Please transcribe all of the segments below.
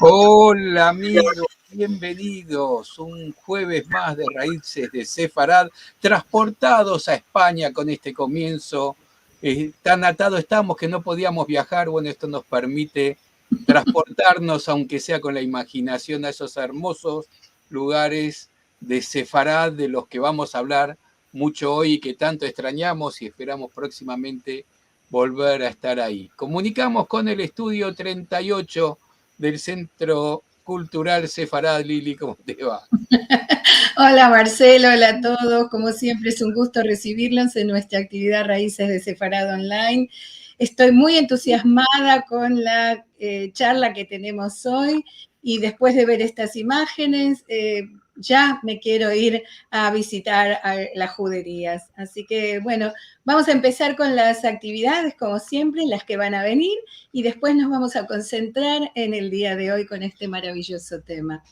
Hola amigos, bienvenidos. Un jueves más de Raíces de Sefarad, transportados a España con este comienzo. Tan atados estamos que no podíamos viajar. Bueno, esto nos permite transportarnos, aunque sea con la imaginación, a esos hermosos lugares de Sefarad, de los que vamos a hablar mucho hoy y que tanto extrañamos y esperamos próximamente volver a estar ahí. Comunicamos con el estudio 38 del Centro Cultural Sefarad. Lili, ¿cómo te va? Hola Marcelo, hola a todos. Como siempre es un gusto recibirlos en nuestra actividad Raíces de Sefarad Online. Estoy muy entusiasmada con la charla que tenemos hoy y después de ver estas imágenes ya me quiero ir a visitar a las juderías. Así que bueno, vamos a empezar con las actividades como siempre, las que van a venir, y después nos vamos a concentrar en el día de hoy con este maravilloso tema.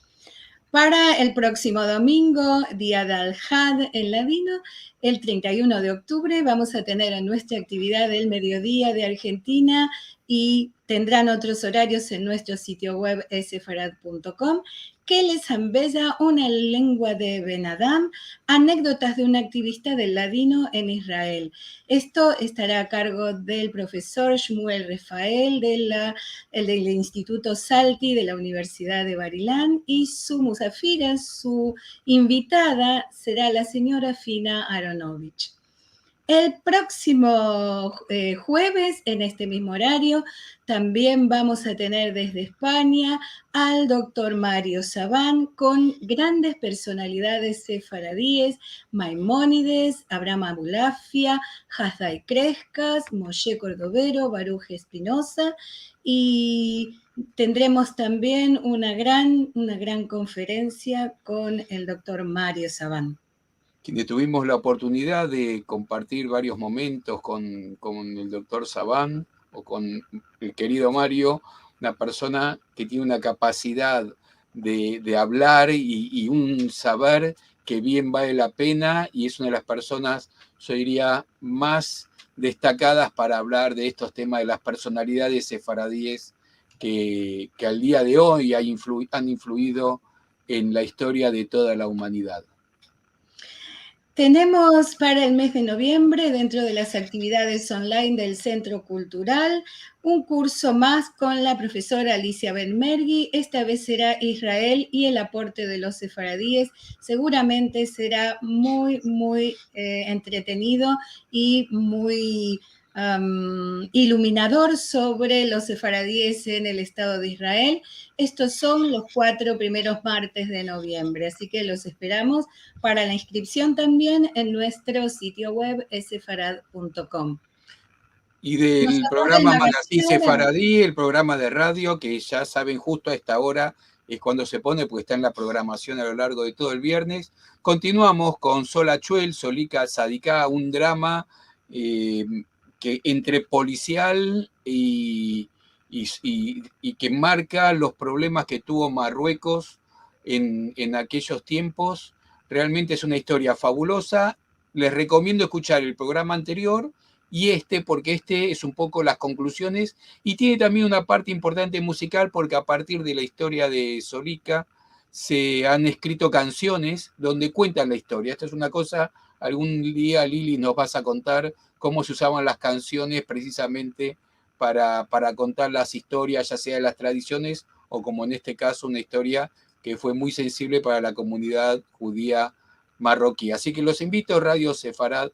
Para el próximo domingo, día de Al-Had en ladino, el 31 de octubre, vamos a tener en nuestra actividad del mediodía de Argentina y tendrán otros horarios en nuestro sitio web sefarad.com, que les embella una lengua de Ben Adam, anécdotas de un activista del ladino en Israel. Esto estará a cargo del profesor Shmuel Rafael del Instituto Salti de la Universidad de Barilán, y su musafira, su invitada, será la señora Fina Aronovich. El próximo jueves, en este mismo horario, también vamos a tener desde España al doctor Mario Sabán con grandes personalidades sefaradíes: Maimónides, Abraham Abulafia, Hazdai Crescas, Moshe Cordovero, Baruch Espinosa, y tendremos también una gran conferencia con el doctor Mario Sabán. Quienes tuvimos la oportunidad de compartir varios momentos con el doctor Sabán o con el querido Mario, una persona que tiene una capacidad de hablar y un saber que bien vale la pena, y es una de las personas, yo diría, más destacadas para hablar de estos temas de las personalidades sefaradíes que al día de hoy han influido en la historia de toda la humanidad. Tenemos para el mes de noviembre, dentro de las actividades online del Centro Cultural, un curso más con la profesora Alicia Benmergui. Esta vez será Israel y el aporte de los sefaradíes. Seguramente será muy entretenido y muy iluminador sobre los sefaradíes en el Estado de Israel. Estos son los 4 primeros martes de noviembre, así que los esperamos para la inscripción también en nuestro sitio web sefarad.com. Y del programa Magazine Sefaradí, el programa de radio, que ya saben, justo a esta hora es cuando se pone, porque está en la programación a lo largo de todo el viernes. Continuamos con Sol Achuel, Solika Sadiká, un drama que entre policial y que marca los problemas que tuvo Marruecos en aquellos tiempos. Realmente es una historia fabulosa. Les recomiendo escuchar el programa anterior y porque este es un poco las conclusiones, y tiene también una parte importante musical, porque a partir de la historia de Solika se han escrito canciones donde cuentan la historia. Esto es una cosa, algún día Lili nos vas a contar cómo se usaban las canciones precisamente para contar las historias, ya sea de las tradiciones o, como en este caso, una historia que fue muy sensible para la comunidad judía marroquí. Así que los invito a Radio Sefarad.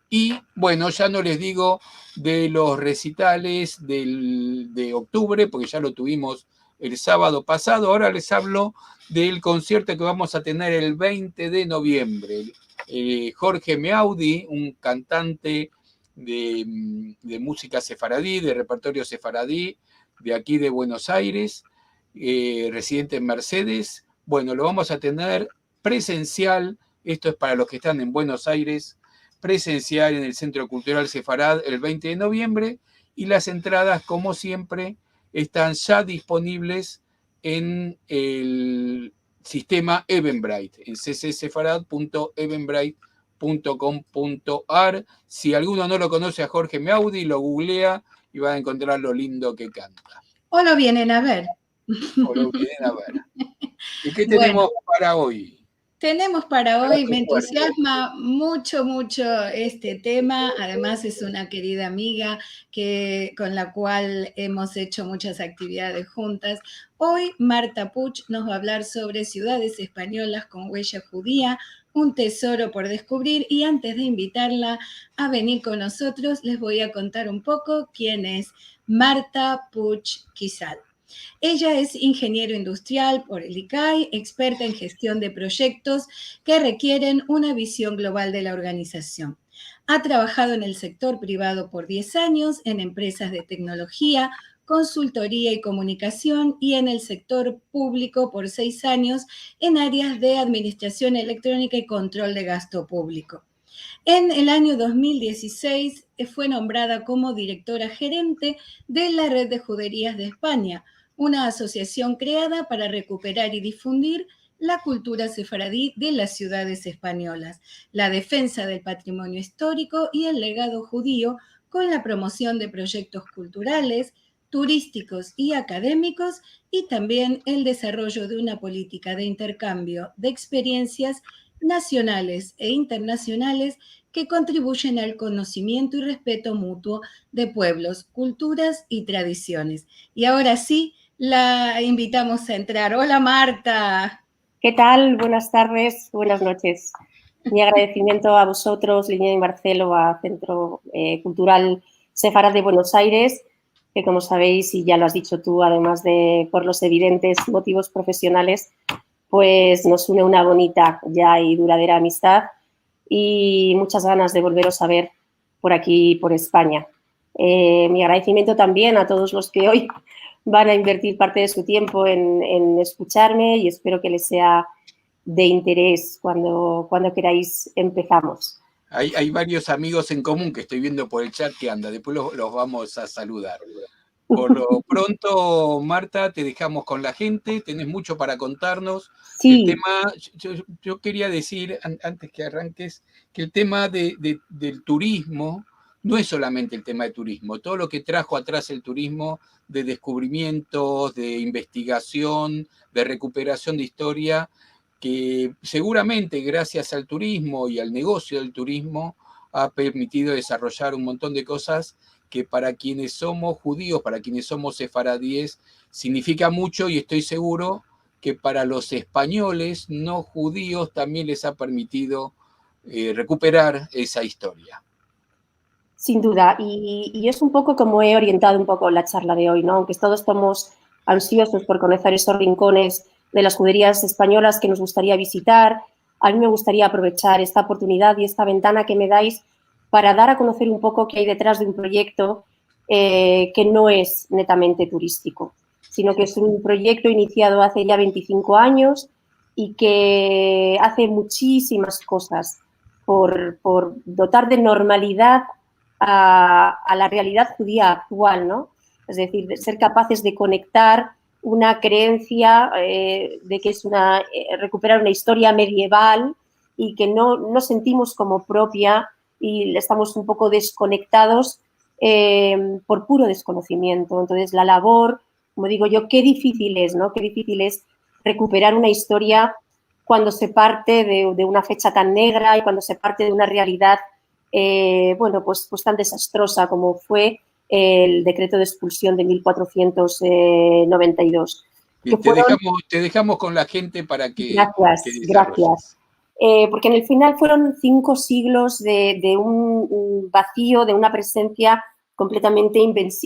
Y bueno, ya no les digo de los recitales de octubre, porque ya lo tuvimos el sábado pasado. Ahora les hablo del concierto que vamos a tener el 20 de noviembre. Jorge Meaudi, un cantante de música sefaradí, de repertorio sefaradí, de aquí de Buenos Aires, residente en Mercedes. Bueno, lo vamos a tener presencial. Esto es para los que están en Buenos Aires, presencial en el Centro Cultural Sefarad el 20 de noviembre, y las entradas, como siempre, están ya disponibles en el sistema Eventbrite, en ccsefarad.eventbrite.com.ar. Si alguno no lo conoce a Jorge Meaudi, lo googlea y va a encontrar lo lindo que canta. O lo vienen a ver. O lo vienen a ver. ¿Y qué Bueno, tenemos para hoy? tenemos para hoy, Plato me fuerte. entusiasma mucho, mucho este tema. Además es una querida amiga con la cual hemos hecho muchas actividades juntas. Hoy Marta Puig nos va a hablar sobre ciudades españolas con huella judía, un tesoro por descubrir. Y antes de invitarla a venir con nosotros, les voy a contar un poco quién es Marta Puig Quisal. Ella es ingeniero industrial por el ICAI, experta en gestión de proyectos que requieren una visión global de la organización. Ha trabajado en el sector privado por 10 años, en empresas de tecnología, consultoría y comunicación, y en el sector público por 6 años en áreas de administración electrónica y control de gasto público. En el año 2016 fue nombrada como directora gerente de la Red de Juderías de España, una asociación creada para recuperar y difundir la cultura sefaradí de las ciudades españolas, la defensa del patrimonio histórico y el legado judío, con la promoción de proyectos culturales, turísticos y académicos, y también el desarrollo de una política de intercambio de experiencias nacionales e internacionales que contribuyen al conocimiento y respeto mutuo de pueblos, culturas y tradiciones. Y ahora sí, la invitamos a entrar. Hola, Marta. ¿Qué tal? Buenas tardes, buenas noches. Mi agradecimiento a vosotros, Línea y Marcelo, a Centro Cultural Sefarad de Buenos Aires, que como sabéis, y ya lo has dicho tú, además de por los evidentes motivos profesionales, pues nos une una bonita ya y duradera amistad y muchas ganas de volveros a ver por aquí, por España. Mi agradecimiento también a todos los que hoy van a invertir parte de su tiempo en escucharme y espero que les sea de interés cuando queráis empezamos. Hay varios amigos en común que estoy viendo por el chat que anda, después los vamos a saludar. Por lo pronto, Marta, te dejamos con la gente, tenés mucho para contarnos. Sí. El tema, yo quería decir, antes que arranques, que el tema del turismo no es solamente el tema de turismo, todo lo que trajo atrás el turismo de descubrimientos, de investigación, de recuperación de historia, que seguramente gracias al turismo y al negocio del turismo ha permitido desarrollar un montón de cosas que para quienes somos judíos, para quienes somos sefaradíes, significa mucho, y estoy seguro que para los españoles no judíos también les ha permitido recuperar esa historia. Sin duda, y es un poco como he orientado un poco la charla de hoy, ¿no? Aunque todos estamos ansiosos por conocer esos rincones de las juderías españolas que nos gustaría visitar, a mí me gustaría aprovechar esta oportunidad y esta ventana que me dais para dar a conocer un poco qué hay detrás de un proyecto que no es netamente turístico, sino que es un proyecto iniciado hace ya 25 años y que hace muchísimas cosas por dotar de normalidad a la realidad judía actual, ¿no? Es decir, de ser capaces de conectar una creencia de que es recuperar una historia medieval y que no sentimos como propia y estamos un poco desconectados por puro desconocimiento. Entonces, la labor, como digo yo, qué difícil es, ¿no? Qué difícil es recuperar una historia cuando se parte de una fecha tan negra y cuando se parte de una realidad bueno, pues tan desastrosa como fue el decreto de expulsión de 1492. Bien, te dejamos con la gente para que... Gracias. Porque en el final fueron 5 siglos de un vacío, de una presencia completamente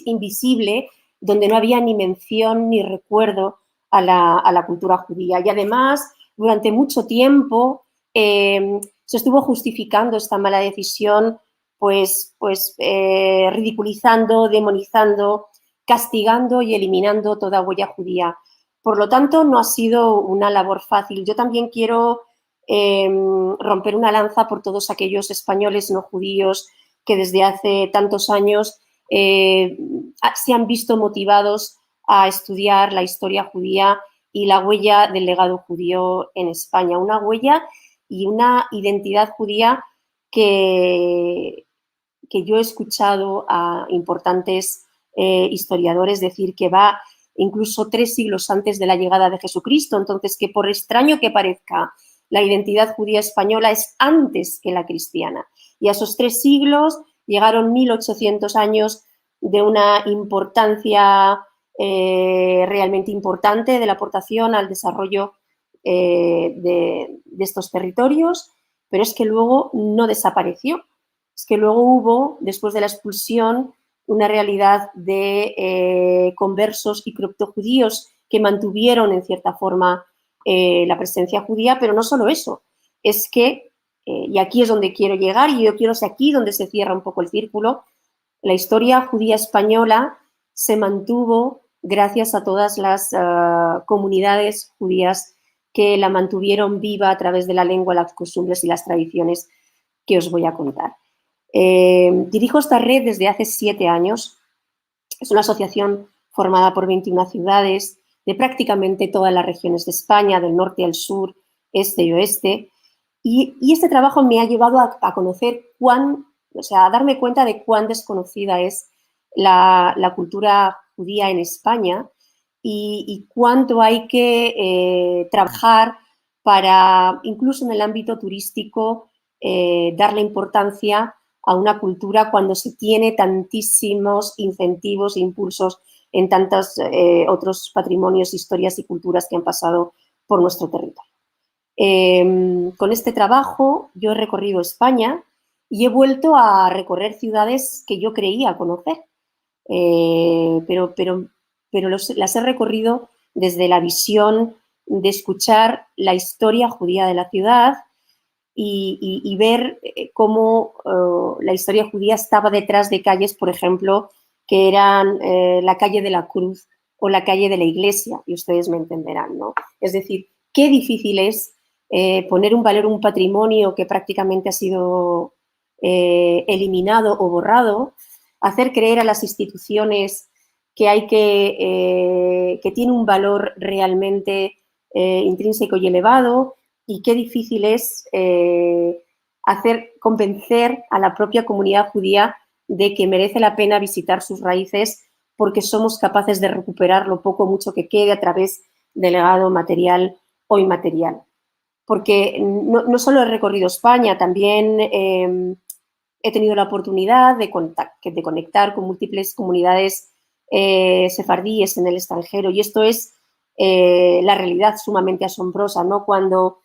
invisible, donde no había ni mención ni recuerdo a la cultura judía. Y además, durante mucho tiempo se estuvo justificando esta mala decisión, pues ridiculizando, demonizando, castigando y eliminando toda huella judía. Por lo tanto, no ha sido una labor fácil. Yo también quiero romper una lanza por todos aquellos españoles no judíos que desde hace tantos años se han visto motivados a estudiar la historia judía y la huella del legado judío en España. Una huella y una identidad judía que yo he escuchado a importantes historiadores decir que va incluso 3 siglos antes de la llegada de Jesucristo. Entonces, que por extraño que parezca, la identidad judía española es antes que la cristiana. Y a esos 3 siglos llegaron 1800 años de una importancia realmente importante de la aportación al desarrollo de estos territorios, pero es que luego no desapareció. Es que luego hubo, después de la expulsión, una realidad de conversos y criptojudíos que mantuvieron en cierta forma la presencia judía, pero no solo eso, es que, y aquí es donde quiero llegar, y yo quiero ser aquí donde se cierra un poco el círculo, la historia judía española se mantuvo gracias a todas las comunidades judías que la mantuvieron viva a través de la lengua, las costumbres y las tradiciones que os voy a contar. Dirijo esta red desde hace 7 años. Es una asociación formada por 21 ciudades de prácticamente todas las regiones de España, del norte al sur, este y oeste. Y este trabajo me ha llevado a conocer a darme cuenta de cuán desconocida es la cultura judía en España y cuánto hay que trabajar para, incluso en el ámbito turístico, darle importancia a una cultura cuando se tiene tantísimos incentivos e impulsos en tantos otros patrimonios, historias y culturas que han pasado por nuestro territorio. Con este trabajo yo he recorrido España y he vuelto a recorrer ciudades que yo creía conocer, pero las he recorrido desde la visión de escuchar la historia judía de la ciudad y ver cómo la historia judía estaba detrás de calles, por ejemplo, que eran la calle de la Cruz o la calle de la Iglesia, y ustedes me entenderán, ¿no? Es decir, qué difícil es poner un valor, un patrimonio que prácticamente ha sido eliminado o borrado, hacer creer a las instituciones que hay que tiene un valor realmente intrínseco y elevado, y qué difícil es convencer a la propia comunidad judía de que merece la pena visitar sus raíces porque somos capaces de recuperar lo poco o mucho que quede a través del legado material o inmaterial. Porque no solo he recorrido España, también he tenido la oportunidad de conectar con múltiples comunidades sefardíes en el extranjero, y esto es la realidad sumamente asombrosa, ¿no? Cuando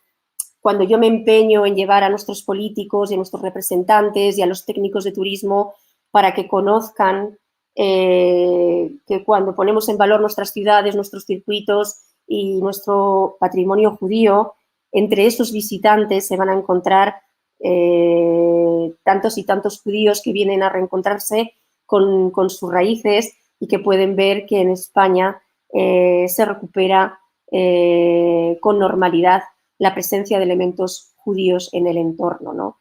yo me empeño en llevar a nuestros políticos y a nuestros representantes y a los técnicos de turismo para que conozcan que cuando ponemos en valor nuestras ciudades, nuestros circuitos y nuestro patrimonio judío, entre esos visitantes se van a encontrar tantos y tantos judíos que vienen a reencontrarse con sus raíces y que pueden ver que en España se recupera con normalidad la presencia de elementos judíos en el entorno, ¿no?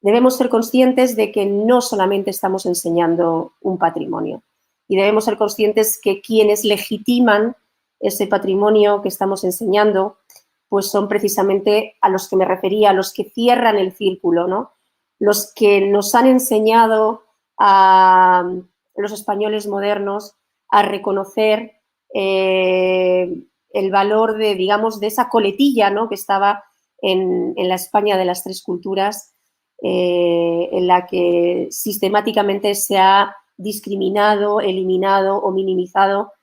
Debemos ser conscientes de que no solamente estamos enseñando un patrimonio, y debemos ser conscientes que quienes legitiman ese patrimonio que estamos enseñando pues son precisamente a los que me refería, a los que cierran el círculo, ¿no? Los que nos han enseñado a los españoles modernos a reconocer el valor de, digamos, de esa coletilla, ¿no? Que estaba en la España de las 3 culturas, en la que sistemáticamente se ha discriminado, eliminado o minimizado,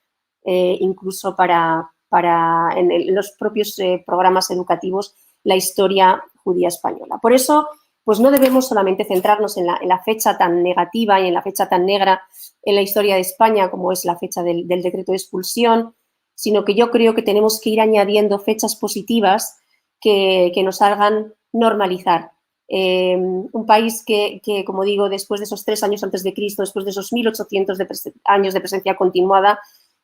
incluso en los propios programas educativos, la historia judía española. Por eso, pues no debemos solamente centrarnos en la fecha tan negativa y en la fecha tan negra en la historia de España como es la fecha del decreto de expulsión, sino que yo creo que tenemos que ir añadiendo fechas positivas que nos hagan normalizar. Un país que, como digo, después de esos 3 años antes de Cristo, después de esos 1800 años de presencia continuada,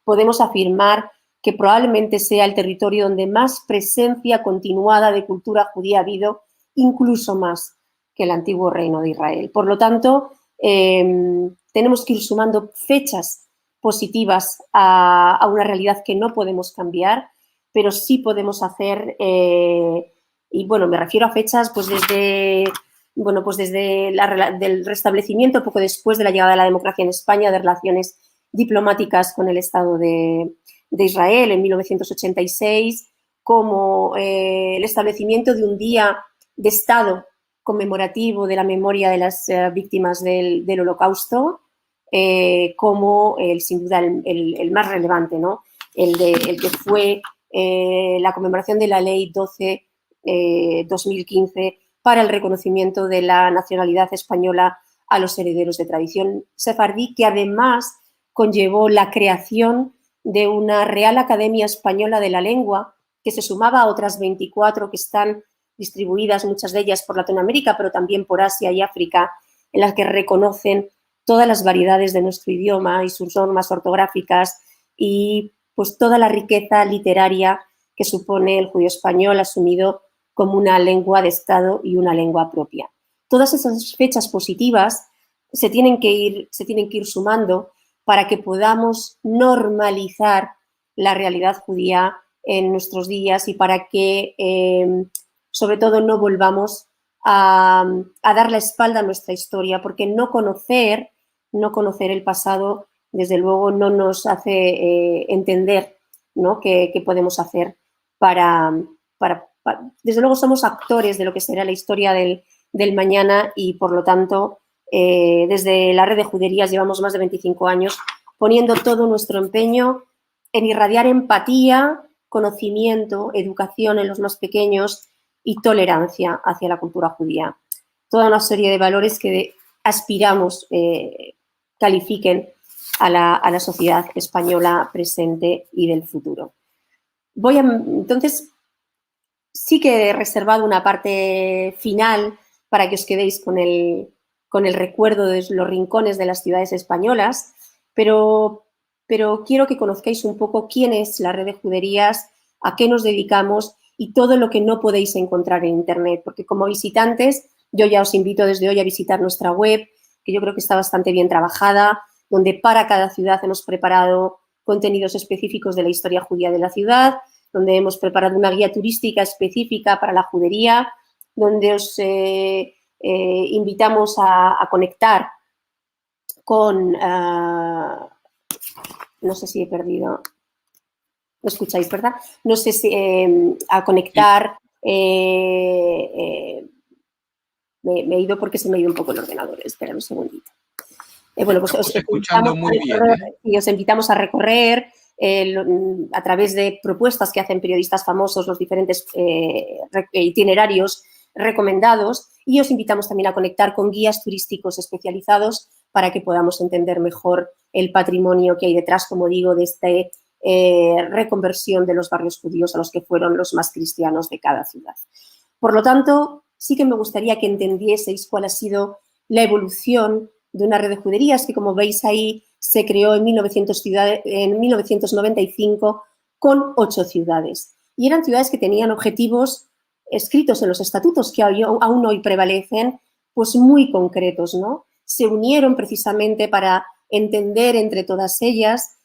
podemos afirmar que probablemente sea el territorio donde más presencia continuada de cultura judía ha habido, incluso más que el antiguo reino de Israel. Por lo tanto, tenemos que ir sumando fechas positivas a una realidad que no podemos cambiar, pero sí podemos hacer, y bueno, me refiero a fechas pues desde el restablecimiento, poco después de la llegada de la democracia en España, de relaciones diplomáticas con el Estado de Israel en 1986, como el establecimiento de un día de Estado conmemorativo de la memoria de las víctimas del Holocausto, como sin duda el más relevante, ¿no? el que fue la conmemoración de la Ley 12-2015 para el reconocimiento de la nacionalidad española a los herederos de tradición sefardí, que además conllevó la creación de una Real Academia Española de la Lengua, que se sumaba a otras 24 que están distribuidas, muchas de ellas por Latinoamérica, pero también por Asia y África, en las que reconocen todas las variedades de nuestro idioma y sus normas ortográficas y pues toda la riqueza literaria que supone el judío español asumido como una lengua de Estado y una lengua propia. Todas esas fechas positivas se tienen que ir sumando para que podamos normalizar la realidad judía en nuestros días y para que, sobre todo, no volvamos a dar la espalda a nuestra historia, porque no conocer el pasado, desde luego, no nos hace entender, ¿no?, qué podemos hacer para... Desde luego somos actores de lo que será la historia del mañana y, por lo tanto, desde la red de juderías llevamos más de 25 años poniendo todo nuestro empeño en irradiar empatía, conocimiento, educación en los más pequeños y tolerancia hacia la cultura judía. Toda una serie de valores que aspiramos califiquen a la sociedad española presente y del futuro. Entonces, sí que he reservado una parte final para que os quedéis con el recuerdo de los rincones de las ciudades españolas, pero quiero que conozcáis un poco quién es la red de juderías, a qué nos dedicamos y todo lo que no podéis encontrar en Internet, porque como visitantes yo ya os invito desde hoy a visitar nuestra web, que yo creo que está bastante bien trabajada, donde para cada ciudad hemos preparado contenidos específicos de la historia judía de la ciudad, donde hemos preparado una guía turística específica para la judería, donde os invitamos a conectar con... no sé si he perdido... ¿Lo escucháis, verdad? No sé si a conectar... me he ido porque se me ha ido un poco el ordenador. Espera un segundito. Bueno, pues os invitamos a recorrer a través de propuestas que hacen periodistas famosos, los diferentes itinerarios recomendados, y os invitamos también a conectar con guías turísticos especializados para que podamos entender mejor el patrimonio que hay detrás, como digo, de esta reconversión de los barrios judíos a los que fueron los más cristianos de cada ciudad. Por lo tanto, sí que me gustaría que entendieseis cuál ha sido la evolución de una red de juderías que, como veis ahí, se creó en 1995 con 8 ciudades. Y eran ciudades que tenían objetivos escritos en los estatutos que aún hoy prevalecen, pues muy concretos, ¿no? Se unieron precisamente para entender entre todas ellas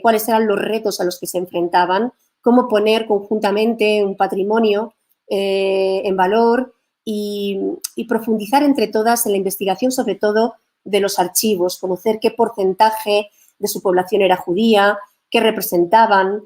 cuáles eran los retos a los que se enfrentaban, cómo poner conjuntamente un patrimonio en valor y profundizar entre todas en la investigación, sobre todo de los archivos, conocer qué porcentaje de su población era judía, qué representaban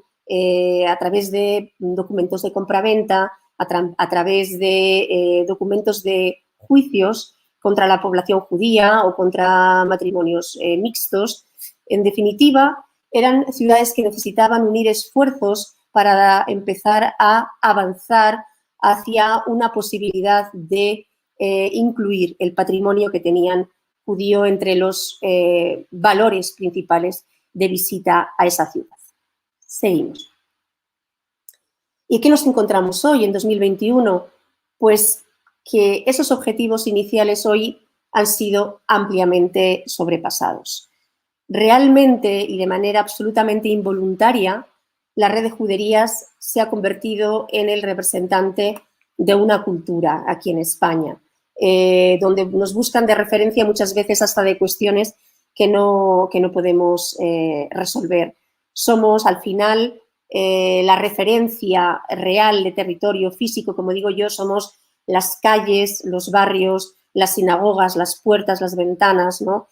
a través de documentos de compraventa, a través de documentos de juicios contra la población judía o contra matrimonios mixtos. En definitiva, eran ciudades que necesitaban unir esfuerzos para empezar a avanzar hacia una posibilidad de incluir el patrimonio que tenían judío entre los valores principales de visita a esa ciudad. Seguimos. ¿Y qué nos encontramos hoy, en 2021? Pues que esos objetivos iniciales hoy han sido ampliamente sobrepasados. Realmente y de manera absolutamente involuntaria, la red de juderías se ha convertido en el representante de una cultura aquí en España, donde nos buscan de referencia muchas veces hasta de cuestiones que no podemos resolver. Somos, al final, la referencia real de territorio físico, como digo yo, somos las calles, los barrios, las sinagogas, las puertas, las ventanas, ¿no?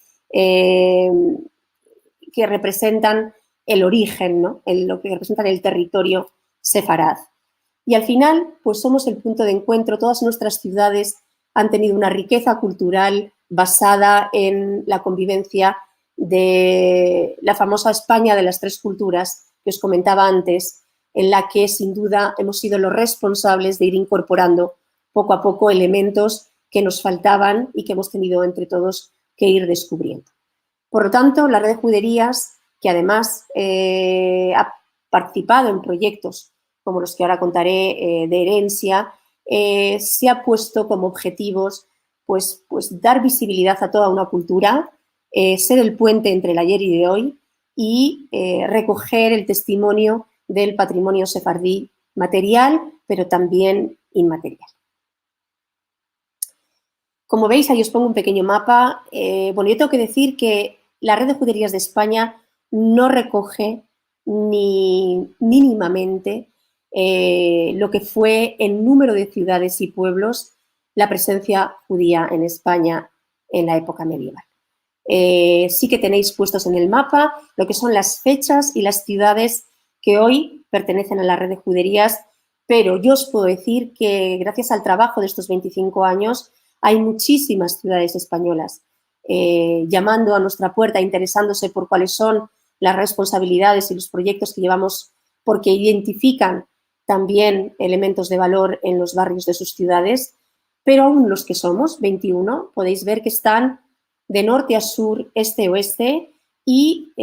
que representan el origen, ¿no? Lo que representan el territorio sefarad. Y al final, pues somos el punto de encuentro. Todas nuestras ciudades han tenido una riqueza cultural basada en la convivencia de la famosa España de las tres culturas que os comentaba antes, en la que sin duda hemos sido los responsables de ir incorporando poco a poco elementos que nos faltaban y que hemos tenido entre todos que ir descubriendo. Por lo tanto, la red de juderías, que además ha participado en proyectos como los que ahora contaré de herencia, se ha puesto como objetivos pues dar visibilidad a toda una cultura, ser el puente entre el ayer y de hoy y recoger el testimonio del patrimonio sefardí material, pero también inmaterial. Como veis, ahí os pongo un pequeño mapa. Bueno, yo tengo que decir que la red de juderías de España no recoge ni mínimamente lo que fue en número de ciudades y pueblos la presencia judía en España en la época medieval. Sí que tenéis puestos en el mapa lo que son las fechas y las ciudades que hoy pertenecen a la red de juderías, pero yo os puedo decir que gracias al trabajo de estos 25 años hay muchísimas ciudades españolas llamando a nuestra puerta, interesándose por cuáles son las responsabilidades y los proyectos que llevamos, porque identifican también elementos de valor en los barrios de sus ciudades, pero aún los que somos, 21, podéis ver que están de norte a sur, este a oeste, y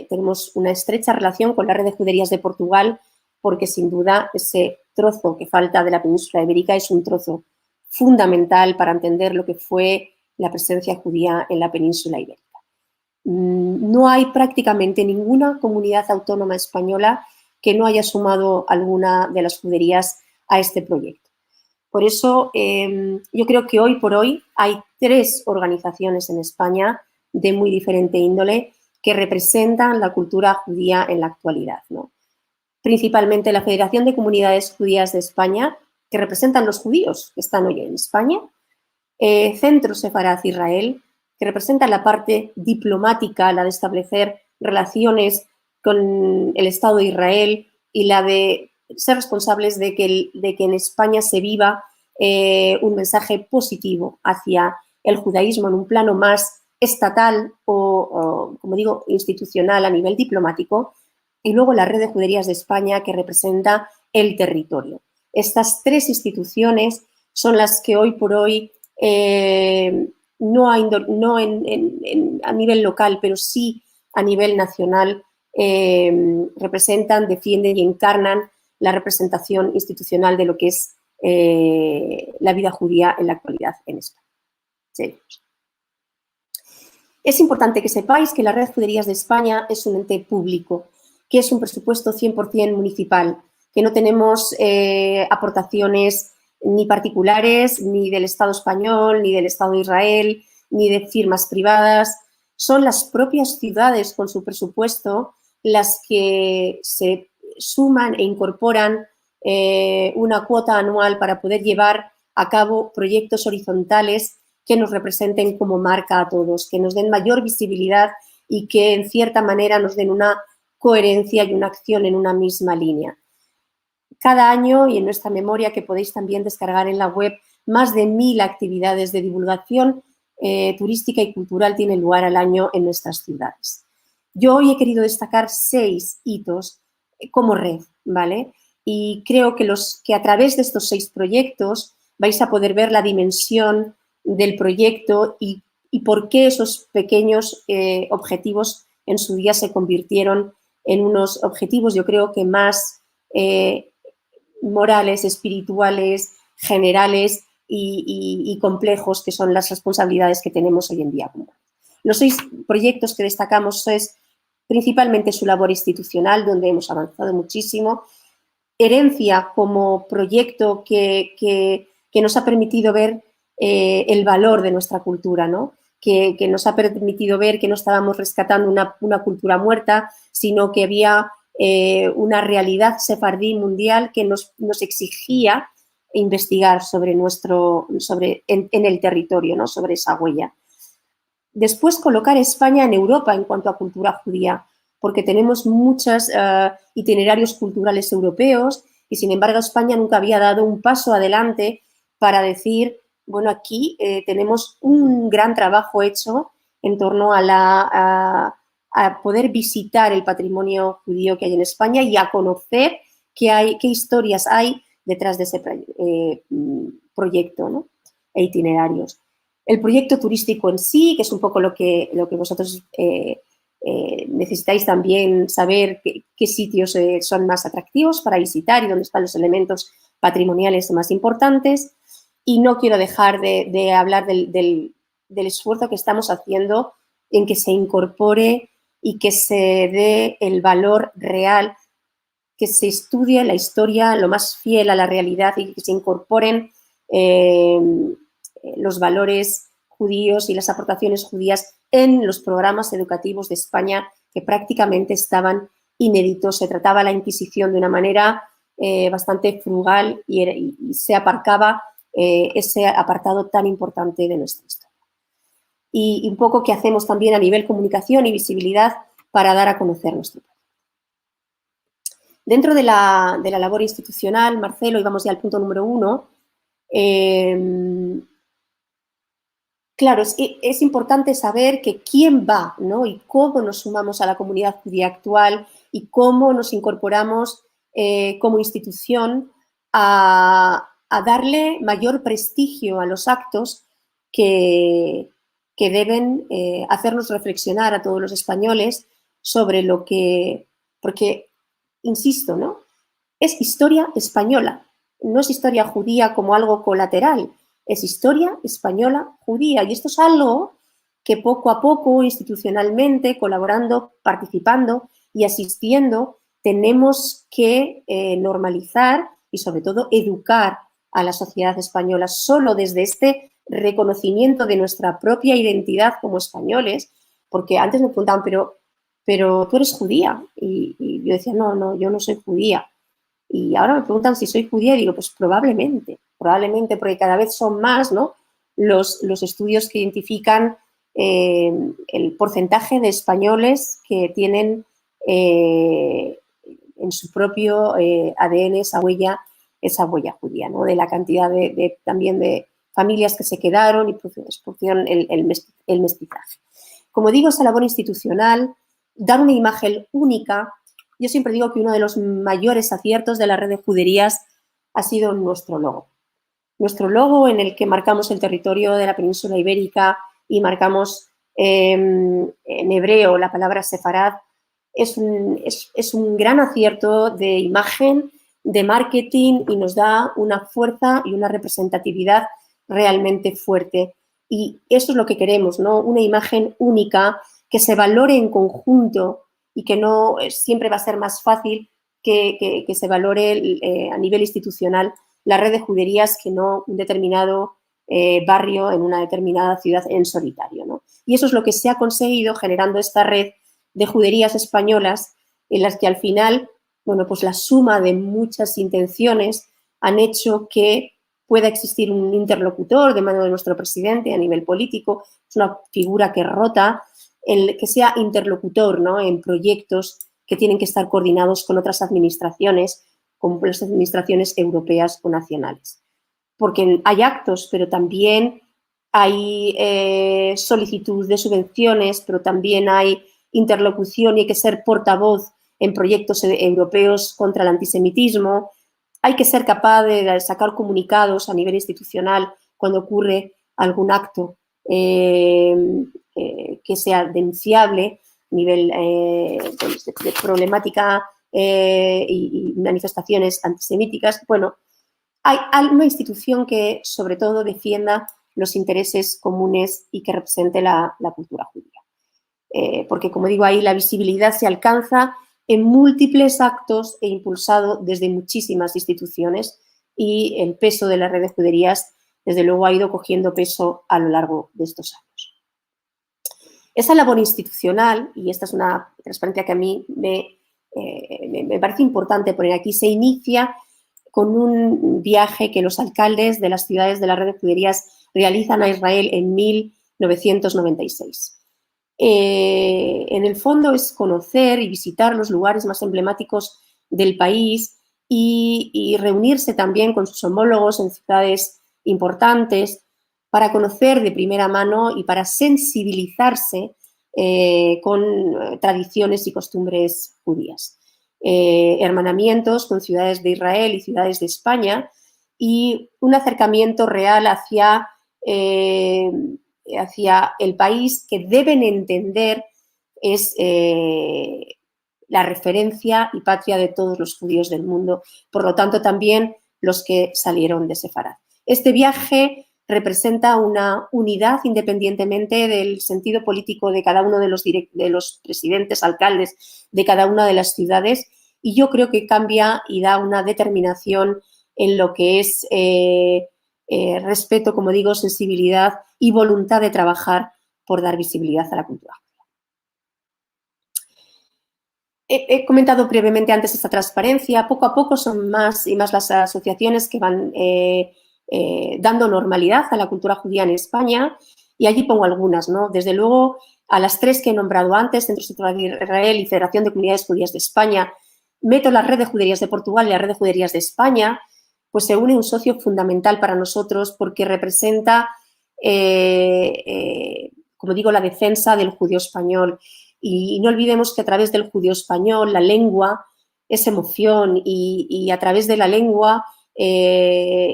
tenemos una estrecha relación con la red de juderías de Portugal, porque sin duda ese trozo que falta de la península ibérica es un trozo fundamental para entender lo que fue la presencia judía en la península ibérica. No hay prácticamente ninguna comunidad autónoma española que no haya sumado alguna de las juderías a este proyecto. Por eso yo creo que hoy por hoy hay 3 organizaciones en España de muy diferente índole que representan la cultura judía en la actualidad, ¿no? Principalmente la Federación de Comunidades Judías de España, que representan los judíos que están hoy en España, Centro Sefarad Israel, que representa la parte diplomática, la de establecer relaciones con el Estado de Israel y la de ser responsables de que en España se viva un mensaje positivo hacia el judaísmo en un plano más estatal o, como digo, institucional a nivel diplomático, y luego la Red de Juderías de España, que representa el territorio. Estas 3 instituciones son las que hoy por hoy, no a nivel local, pero sí a nivel nacional, representan, defienden y encarnan la representación institucional de lo que es la vida judía en la actualidad en España. Sí. Es importante que sepáis que la Red de Juderías de España es un ente público, que es un presupuesto 100% municipal, que no tenemos aportaciones ni particulares, ni del Estado español, ni del Estado de Israel, ni de firmas privadas. Son las propias ciudades con su presupuesto las que se suman e incorporan una cuota anual para poder llevar a cabo proyectos horizontales que nos representen como marca a todos, que nos den mayor visibilidad y que en cierta manera nos den una coherencia y una acción en una misma línea. Cada año, y en nuestra memoria que podéis también descargar en la web, más de 1000 actividades de divulgación turística y cultural tienen lugar al año en nuestras ciudades. Yo hoy he querido destacar 6 hitos como red, ¿vale? Y creo que a través de estos 6 proyectos vais a poder ver la dimensión del proyecto y por qué esos pequeños objetivos en su día se convirtieron en unos objetivos, yo creo que más morales, espirituales, generales y complejos, que son las responsabilidades que tenemos hoy en día. Los 6 proyectos que destacamos es principalmente su labor institucional, donde hemos avanzado muchísimo. Herencia como proyecto que nos ha permitido ver el valor de nuestra cultura, ¿no? Que nos ha permitido ver que no estábamos rescatando una cultura muerta, sino que había una realidad sefardí mundial que nos exigía investigar en el territorio, ¿no? Sobre esa huella. después colocar a España en Europa en cuanto a cultura judía, porque tenemos muchos itinerarios culturales europeos y, sin embargo, España nunca había dado un paso adelante para decir, bueno, aquí tenemos un gran trabajo hecho en torno a poder visitar el patrimonio judío que hay en España y a conocer qué historias hay detrás de ese proyecto, ¿no? E itinerarios. El proyecto turístico en sí, que es un poco lo que vosotros necesitáis también saber qué sitios son más atractivos para visitar y dónde están los elementos patrimoniales más importantes. Y no quiero dejar de hablar del esfuerzo que estamos haciendo en que se incorpore y que se dé el valor real, que se estudie la historia lo más fiel a la realidad y que se incorporen los valores judíos y las aportaciones judías en los programas educativos de España, que prácticamente estaban inéditos. Se trataba la Inquisición de una manera bastante frugal y se aparcaba ese apartado tan importante de nuestra historia. Y un poco qué hacemos también a nivel comunicación y visibilidad para dar a conocer nuestro país. Dentro de la labor institucional, Marcelo, y vamos ya al punto número 1, claro, es importante saber que quién va, ¿no? Y cómo nos sumamos a la comunidad judía actual y cómo nos incorporamos como institución a darle mayor prestigio a los actos que deben hacernos reflexionar a todos los españoles sobre lo que... Porque, insisto, ¿no? Es historia española, no es historia judía como algo colateral, es historia española judía. Y esto es algo que poco a poco, institucionalmente, colaborando, participando y asistiendo, tenemos que normalizar y, sobre todo, educar a la sociedad española solo desde este reconocimiento de nuestra propia identidad como españoles, porque antes me preguntaban, pero tú eres judía. Y yo decía, no, yo no soy judía. Y ahora me preguntan si soy judía y digo, pues probablemente, porque cada vez son más, ¿no?, los estudios que identifican el porcentaje de españoles que tienen en su propio ADN esa huella judía, ¿no?, de la cantidad también de familias que se quedaron y el mestizaje. Como digo, esa labor institucional, dar una imagen única. Yo siempre digo que uno de los mayores aciertos de la red de juderías ha sido nuestro logo. Nuestro logo, en el que marcamos el territorio de la península ibérica y marcamos en hebreo la palabra sefarad, es un gran acierto de imagen, de marketing, y nos da una fuerza y una representatividad realmente fuerte. Y eso es lo que queremos, ¿no? Una imagen única que se valore en conjunto y que no siempre va a ser más fácil que se valore a nivel institucional la red de juderías que no un determinado barrio en una determinada ciudad en solitario, ¿no? Y eso es lo que se ha conseguido generando esta red de juderías españolas en las que al final, bueno, pues la suma de muchas intenciones han hecho que pueda existir un interlocutor de mano de nuestro presidente a nivel político. Es una figura que rota, que sea interlocutor, ¿no?, en proyectos que tienen que estar coordinados con otras administraciones, como las administraciones europeas o nacionales. Porque hay actos, pero también hay solicitud de subvenciones, pero también hay interlocución y hay que ser portavoz en proyectos europeos contra el antisemitismo. Hay que ser capaz de sacar comunicados a nivel institucional cuando ocurre algún acto que sea denunciable a nivel de problemática y manifestaciones antisemíticas. Bueno, hay una institución que sobre todo defienda los intereses comunes y que represente la cultura judía. Porque, como digo, ahí la visibilidad se alcanza en múltiples actos e impulsado desde muchísimas instituciones, y el peso de la red de juderías, desde luego, ha ido cogiendo peso a lo largo de estos años. Esa labor institucional, y esta es una transparencia que a mí me parece importante poner aquí, se inicia con un viaje que los alcaldes de las ciudades de la red de juderías realizan a Israel en 1996. En el fondo es conocer y visitar los lugares más emblemáticos del país y reunirse también con sus homólogos en ciudades importantes para conocer de primera mano y para sensibilizarse con tradiciones y costumbres judías. Hermanamientos con ciudades de Israel y ciudades de España y un acercamiento real hacia el país que deben entender es la referencia y patria de todos los judíos del mundo, por lo tanto también los que salieron de Sefarad. Este viaje representa una unidad independientemente del sentido político de cada uno de los presidentes, alcaldes de cada una de las ciudades, y yo creo que cambia y da una determinación en lo que es respeto, como digo, sensibilidad y voluntad de trabajar por dar visibilidad a la cultura. He comentado brevemente antes esta transparencia. Poco a poco son más y más las asociaciones que van dando normalidad a la cultura judía en España, y allí pongo algunas, ¿no? Desde luego, a las tres que he nombrado antes, Centro Cultural de Israel y Federación de Comunidades Judías de España, meto la Red de Juderías de Portugal y la Red de Juderías de España, pues se une un socio fundamental para nosotros porque representa, como digo, la defensa del judío español. Y no olvidemos que a través del judío español la lengua es emoción y a través de la lengua hemos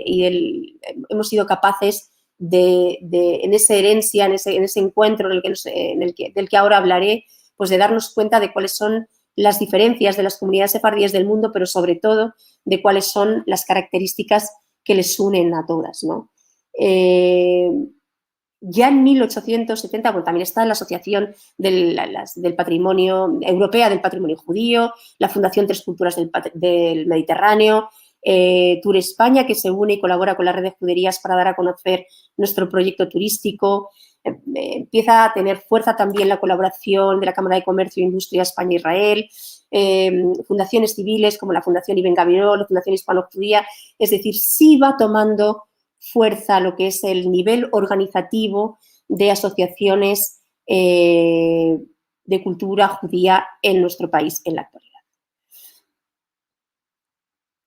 sido capaces en esa herencia, en ese encuentro del que ahora hablaré, pues de darnos cuenta de cuáles son las diferencias de las comunidades sefardíes del mundo, pero sobre todo de cuáles son las características que les unen a todas, ¿no? Ya en 1870, bueno, también está la Asociación del Patrimonio Europea del Patrimonio Judío, la Fundación Tres Culturas del Mediterráneo, Tour España, que se une y colabora con la red de juderías para dar a conocer nuestro proyecto turístico. Empieza a tener fuerza también la colaboración de la Cámara de Comercio e Industria España-Israel, fundaciones civiles como la Fundación Ibn Gabirol, la Fundación Hispano-Judía. Es decir, sí va tomando fuerza lo que es el nivel organizativo de asociaciones de cultura judía en nuestro país en la actualidad.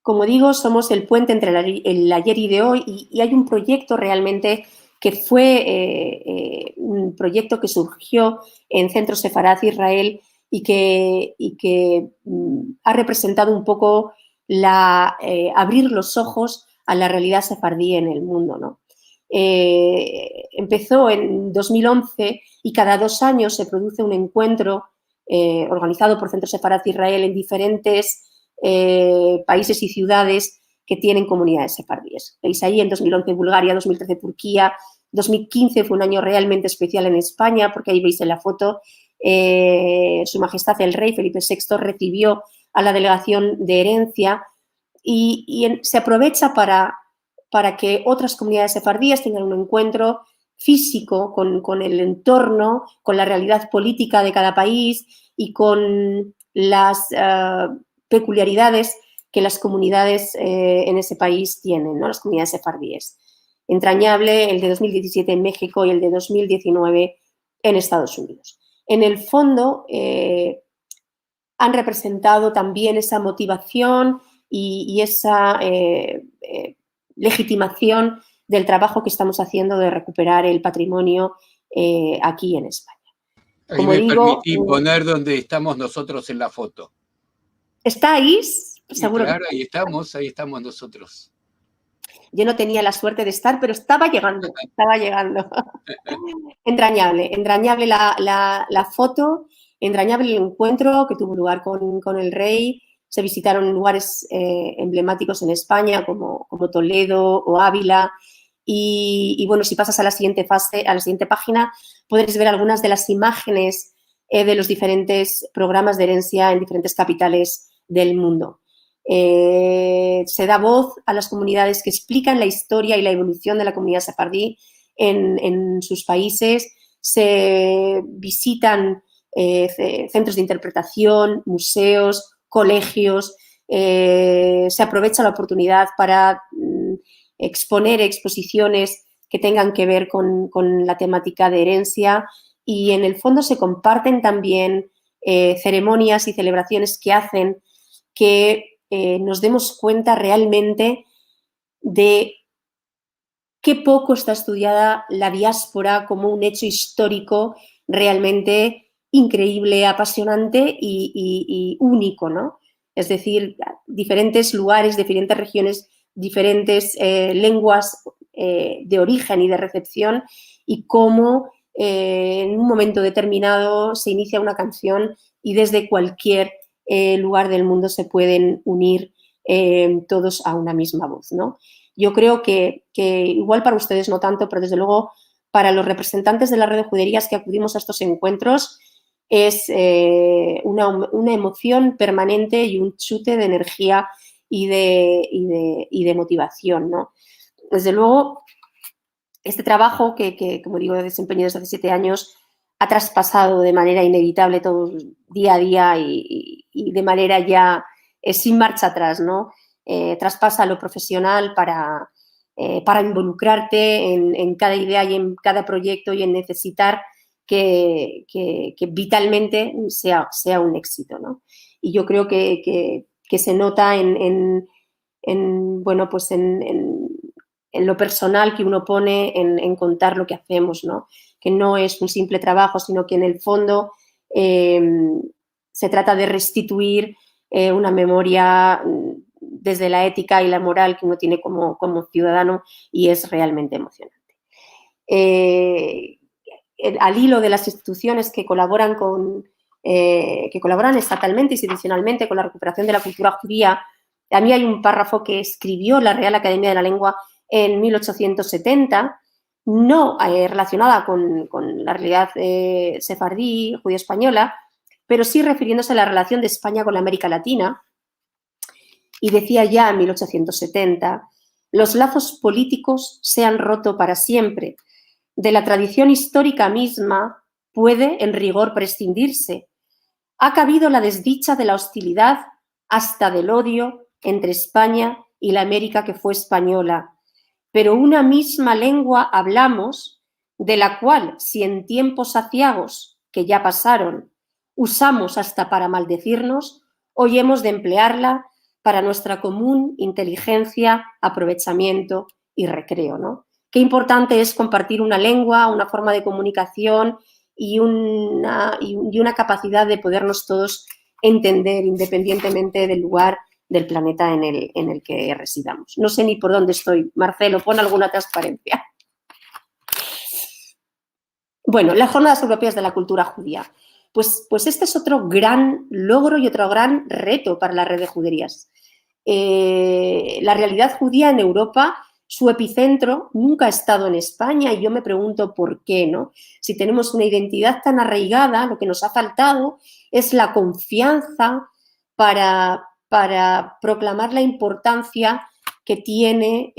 Como digo, somos el puente entre el ayer y de hoy, y hay un proyecto realmente que fue un proyecto que surgió en Centro Sefarad Israel y que ha representado un poco abrir los ojos a la realidad sefardí en el mundo, ¿no? Empezó en 2011 y cada 2 años se produce un encuentro organizado por Centro Sefarad Israel en diferentes países y ciudades que tienen comunidades sefardíes. Veis ahí en 2011 Bulgaria, 2013 Turquía, 2015 fue un año realmente especial en España, porque ahí veis en la foto Su Majestad el Rey Felipe VI recibió a la delegación de herencia y se aprovecha para que otras comunidades sefardíes tengan un encuentro físico con el entorno, con la realidad política de cada país y con las peculiaridades que las comunidades en ese país tienen, ¿no? Las comunidades sefardíes. Entrañable el de 2017 en México y el de 2019 en Estados Unidos. En el fondo, han representado también esa motivación y esa legitimación del trabajo que estamos haciendo de recuperar el patrimonio aquí en España. Ahí me permití poner donde estamos nosotros en la foto. ¿Estáis? Seguro. Claro, ahí estamos nosotros. Yo no tenía la suerte de estar, pero estaba llegando. Entrañable la foto, entrañable el encuentro que tuvo lugar con el rey. Se visitaron lugares emblemáticos en España como Toledo o Ávila. Y bueno, si pasas a la siguiente página, podréis ver algunas de las imágenes de los diferentes programas de herencia en diferentes capitales del mundo. Se da voz a las comunidades que explican la historia y la evolución de la comunidad sefardí en sus países. Se visitan centros de interpretación, museos, colegios. Se aprovecha la oportunidad para exponer exposiciones que tengan que ver con la temática de herencia, y en el fondo se comparten también ceremonias y celebraciones que hacen que nos demos cuenta realmente de qué poco está estudiada la diáspora como un hecho histórico realmente increíble, apasionante y único, ¿no? Es decir, diferentes lugares, diferentes regiones, diferentes lenguas de origen y de recepción, y cómo en un momento determinado se inicia una canción y desde cualquier lugar del mundo se pueden unir todos a una misma voz, ¿no? Yo creo que igual para ustedes no tanto, pero desde luego para los representantes de la red de juderías que acudimos a estos encuentros es una emoción permanente y un chute de energía y de motivación, ¿no? Desde luego, este trabajo que, como digo, desempeño desde hace 7 años ha traspasado de manera inevitable todo día a día y de manera ya sin marcha atrás, ¿no? Traspasa lo profesional para involucrarte en cada idea y en cada proyecto y en necesitar que vitalmente sea un éxito, ¿no? Y yo creo que se nota bueno, pues en lo personal que uno pone en contar lo que hacemos, ¿no? Que no es un simple trabajo, sino que en el fondo se trata de restituir una memoria desde la ética y la moral que uno tiene como ciudadano, y es realmente emocionante. Al hilo de las instituciones que colaboran estatalmente, institucionalmente, con la recuperación de la cultura judía, a mí hay un párrafo que escribió la Real Academia de la Lengua en 1870, no relacionada con la realidad sefardí, judío-española, pero sí refiriéndose a la relación de España con la América Latina, y decía ya en 1870: los lazos políticos se han roto para siempre. De la tradición histórica misma puede, en rigor, prescindirse. Ha cabido la desdicha de la hostilidad, hasta del odio, entre España y la América que fue española. Pero una misma lengua hablamos, de la cual, si en tiempos aciagos, que ya pasaron, usamos hasta para maldecirnos, hoy hemos de emplearla para nuestra común inteligencia, aprovechamiento y recreo, ¿no? Qué importante es compartir una lengua, una forma de comunicación y una capacidad de podernos todos entender independientemente del lugar del planeta en el que residamos. No sé ni por dónde estoy. Marcelo, pon alguna transparencia. Bueno, las Jornadas Europeas de la Cultura Judía. Pues este es otro gran logro y otro gran reto para la red de juderías. La realidad judía en Europa, su epicentro nunca ha estado en España, y yo me pregunto por qué, ¿no? Si tenemos una identidad tan arraigada, lo que nos ha faltado es la confianza para proclamar la importancia que tiene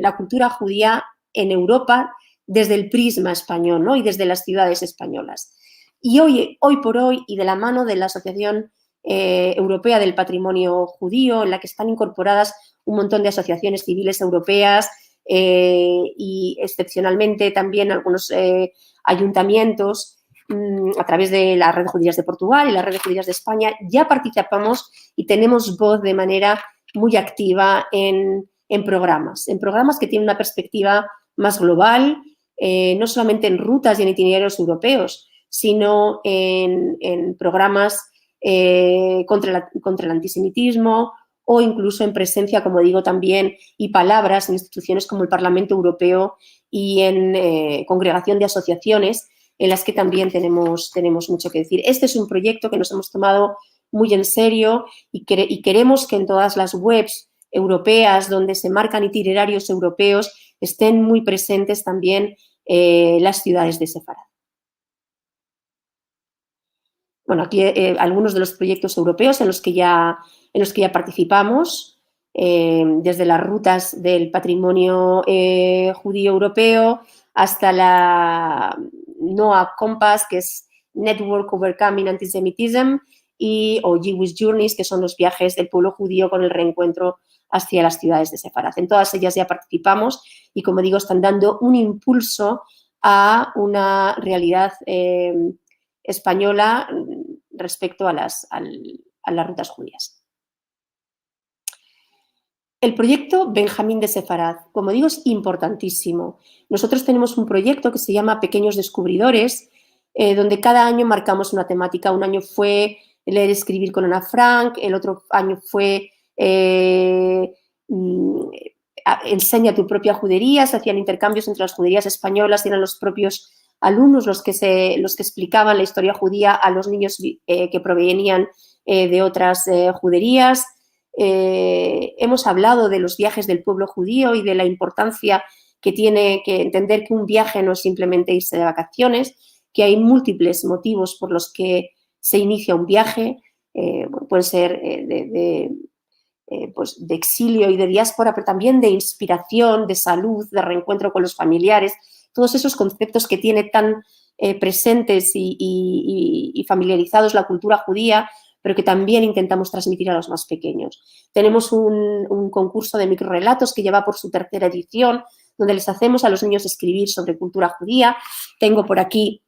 la cultura judía en Europa desde el prisma español, ¿no? Y desde las ciudades españolas. Y hoy por hoy, y de la mano de la Asociación Europea del Patrimonio Judío, en la que están incorporadas un montón de asociaciones civiles europeas y excepcionalmente también algunos ayuntamientos, a través de la Red de Judías de Portugal y la Red de Judías de España, ya participamos y tenemos voz de manera muy activa en programas que tienen una perspectiva más global, no solamente en rutas y en itinerarios europeos, sino en programas contra el antisemitismo, o incluso en presencia, como digo, también, y palabras en instituciones como el Parlamento Europeo y en congregación de asociaciones, en las que también tenemos mucho que decir. Este es un proyecto que nos hemos tomado muy en serio y queremos que en todas las webs europeas donde se marcan itinerarios europeos estén muy presentes también las ciudades de Sefarad. Bueno, aquí algunos de los proyectos europeos en los que ya participamos, desde las rutas del patrimonio judío europeo hasta la NOAH Compass, que es Network Overcoming Antisemitism, o Jewish Journeys, que son los viajes del pueblo judío con el reencuentro hacia las ciudades de Sefarad. En todas ellas ya participamos y, como digo, están dando un impulso a una realidad española respecto a las rutas judías. El proyecto Benjamín de Sefarad, como digo, es importantísimo. Nosotros tenemos un proyecto que se llama Pequeños Descubridores, donde cada año marcamos una temática. Un año fue leer y escribir con Ana Frank, el otro año fue enseña tu propia judería. Se hacían intercambios entre las juderías españolas y eran los propios alumnos los que explicaban la historia judía a los niños que provenían de otras juderías. Hemos hablado de los viajes del pueblo judío y de la importancia que tiene que entender que un viaje no es simplemente irse de vacaciones, que hay múltiples motivos por los que se inicia un viaje, pueden ser pues de exilio y de diáspora, pero también de inspiración, de salud, de reencuentro con los familiares, todos esos conceptos que tiene tan presentes y familiarizados la cultura judía, pero que también intentamos transmitir a los más pequeños. Tenemos un concurso de microrelatos que lleva por su tercera edición, donde les hacemos a los niños escribir sobre cultura judía. Tengo por aquí,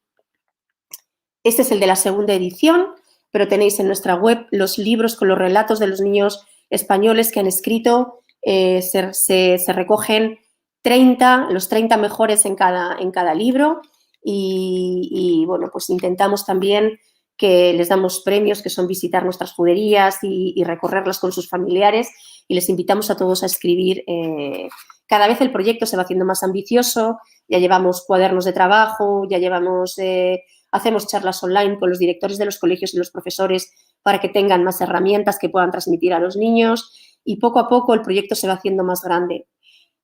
este es el de la segunda edición, pero tenéis en nuestra web los libros con los relatos de los niños españoles que han escrito. Se recogen los 30 mejores en cada libro y bueno, pues intentamos también que les damos premios, que son visitar nuestras juderías y recorrerlas con sus familiares, y les invitamos a todos a escribir. Cada vez el proyecto se va haciendo más ambicioso, ya llevamos cuadernos de trabajo, ya hacemos charlas online con los directores de los colegios y los profesores para que tengan más herramientas que puedan transmitir a los niños, y poco a poco el proyecto se va haciendo más grande.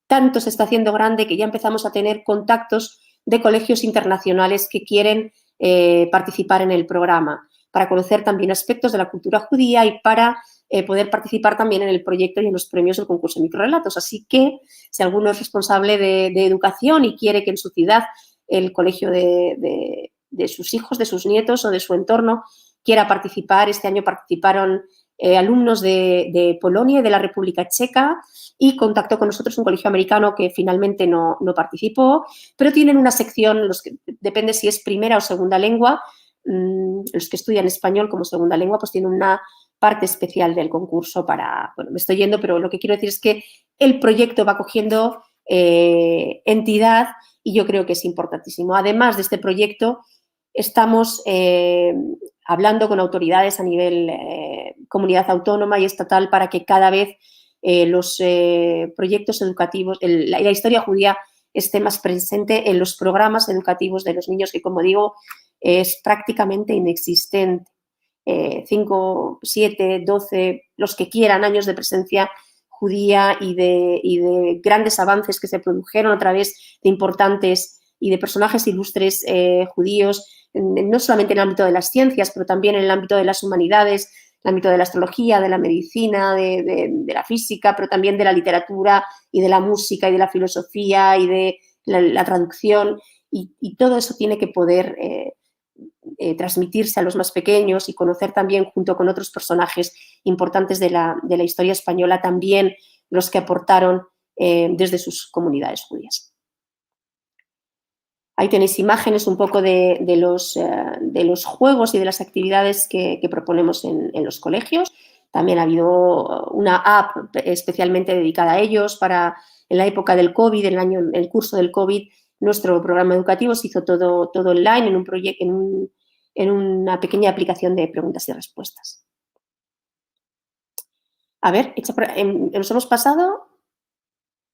Tanto se está haciendo grande que ya empezamos a tener contactos de colegios internacionales que quieren participar en el programa, para conocer también aspectos de la cultura judía y para poder participar también en el proyecto y en los premios del concurso de microrelatos. Así que, si alguno es responsable de educación y quiere que en su ciudad el colegio de sus hijos, de sus nietos o de su entorno quiera participar, este año participaron alumnos de Polonia y de la República Checa, y contactó con nosotros un colegio americano que finalmente no participó, pero tienen una sección, depende si es primera o segunda lengua, los que estudian español como segunda lengua pues tienen una parte especial del concurso bueno, me estoy yendo, pero lo que quiero decir es que el proyecto va cogiendo entidad y yo creo que es importantísimo. Además de este proyecto, estamos hablando con autoridades a nivel comunidad autónoma y estatal para que cada vez los proyectos educativos, la historia judía esté más presente en los programas educativos de los niños, que, como digo, es prácticamente inexistente. 5, 7, 12, los que quieran, años de presencia judía y de grandes avances que se produjeron a través de importantes y de personajes ilustres judíos, no solamente en el ámbito de las ciencias, pero también en el ámbito de las humanidades, el ámbito de la astrología, de la medicina, de la física, pero también de la literatura y de la música y de la filosofía y de la traducción, y todo eso tiene que poder transmitirse a los más pequeños y conocer también, junto con otros personajes importantes de la historia española, también los que aportaron desde sus comunidades judías. Ahí tenéis imágenes un poco de los juegos y de las actividades que proponemos en los colegios. También ha habido una app especialmente dedicada a ellos en la época del COVID, el curso del COVID. Nuestro programa educativo se hizo todo online en un proyecto, en una pequeña aplicación de preguntas y respuestas. A ver, nos hemos pasado,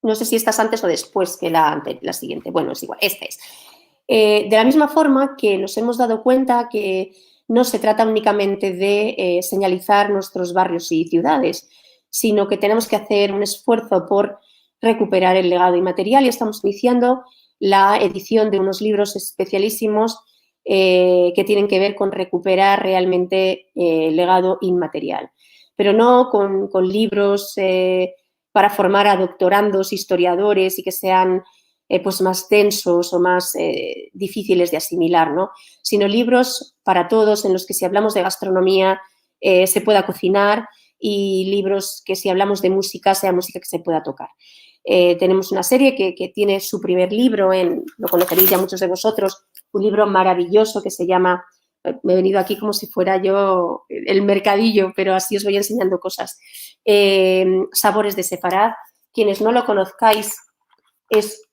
no sé si esta es antes o después que la siguiente. Bueno, es igual, esta es. De la misma forma que nos hemos dado cuenta que no se trata únicamente de señalizar nuestros barrios y ciudades, sino que tenemos que hacer un esfuerzo por recuperar el legado inmaterial, y estamos iniciando la edición de unos libros especialísimos que tienen que ver con recuperar realmente el legado inmaterial, pero no con libros para formar a doctorandos, historiadores, y que sean pues más densos o más difíciles de asimilar, ¿no? Sino libros para todos, en los que, si hablamos de gastronomía, se pueda cocinar, y libros que, si hablamos de música, sea música que se pueda tocar. Tenemos una serie que tiene su primer libro, lo conoceréis ya muchos de vosotros, un libro maravilloso que se llama, me he venido aquí como si fuera yo el mercadillo, pero así os voy enseñando cosas, Sabores de Sefarad. Quienes no lo conozcáis, es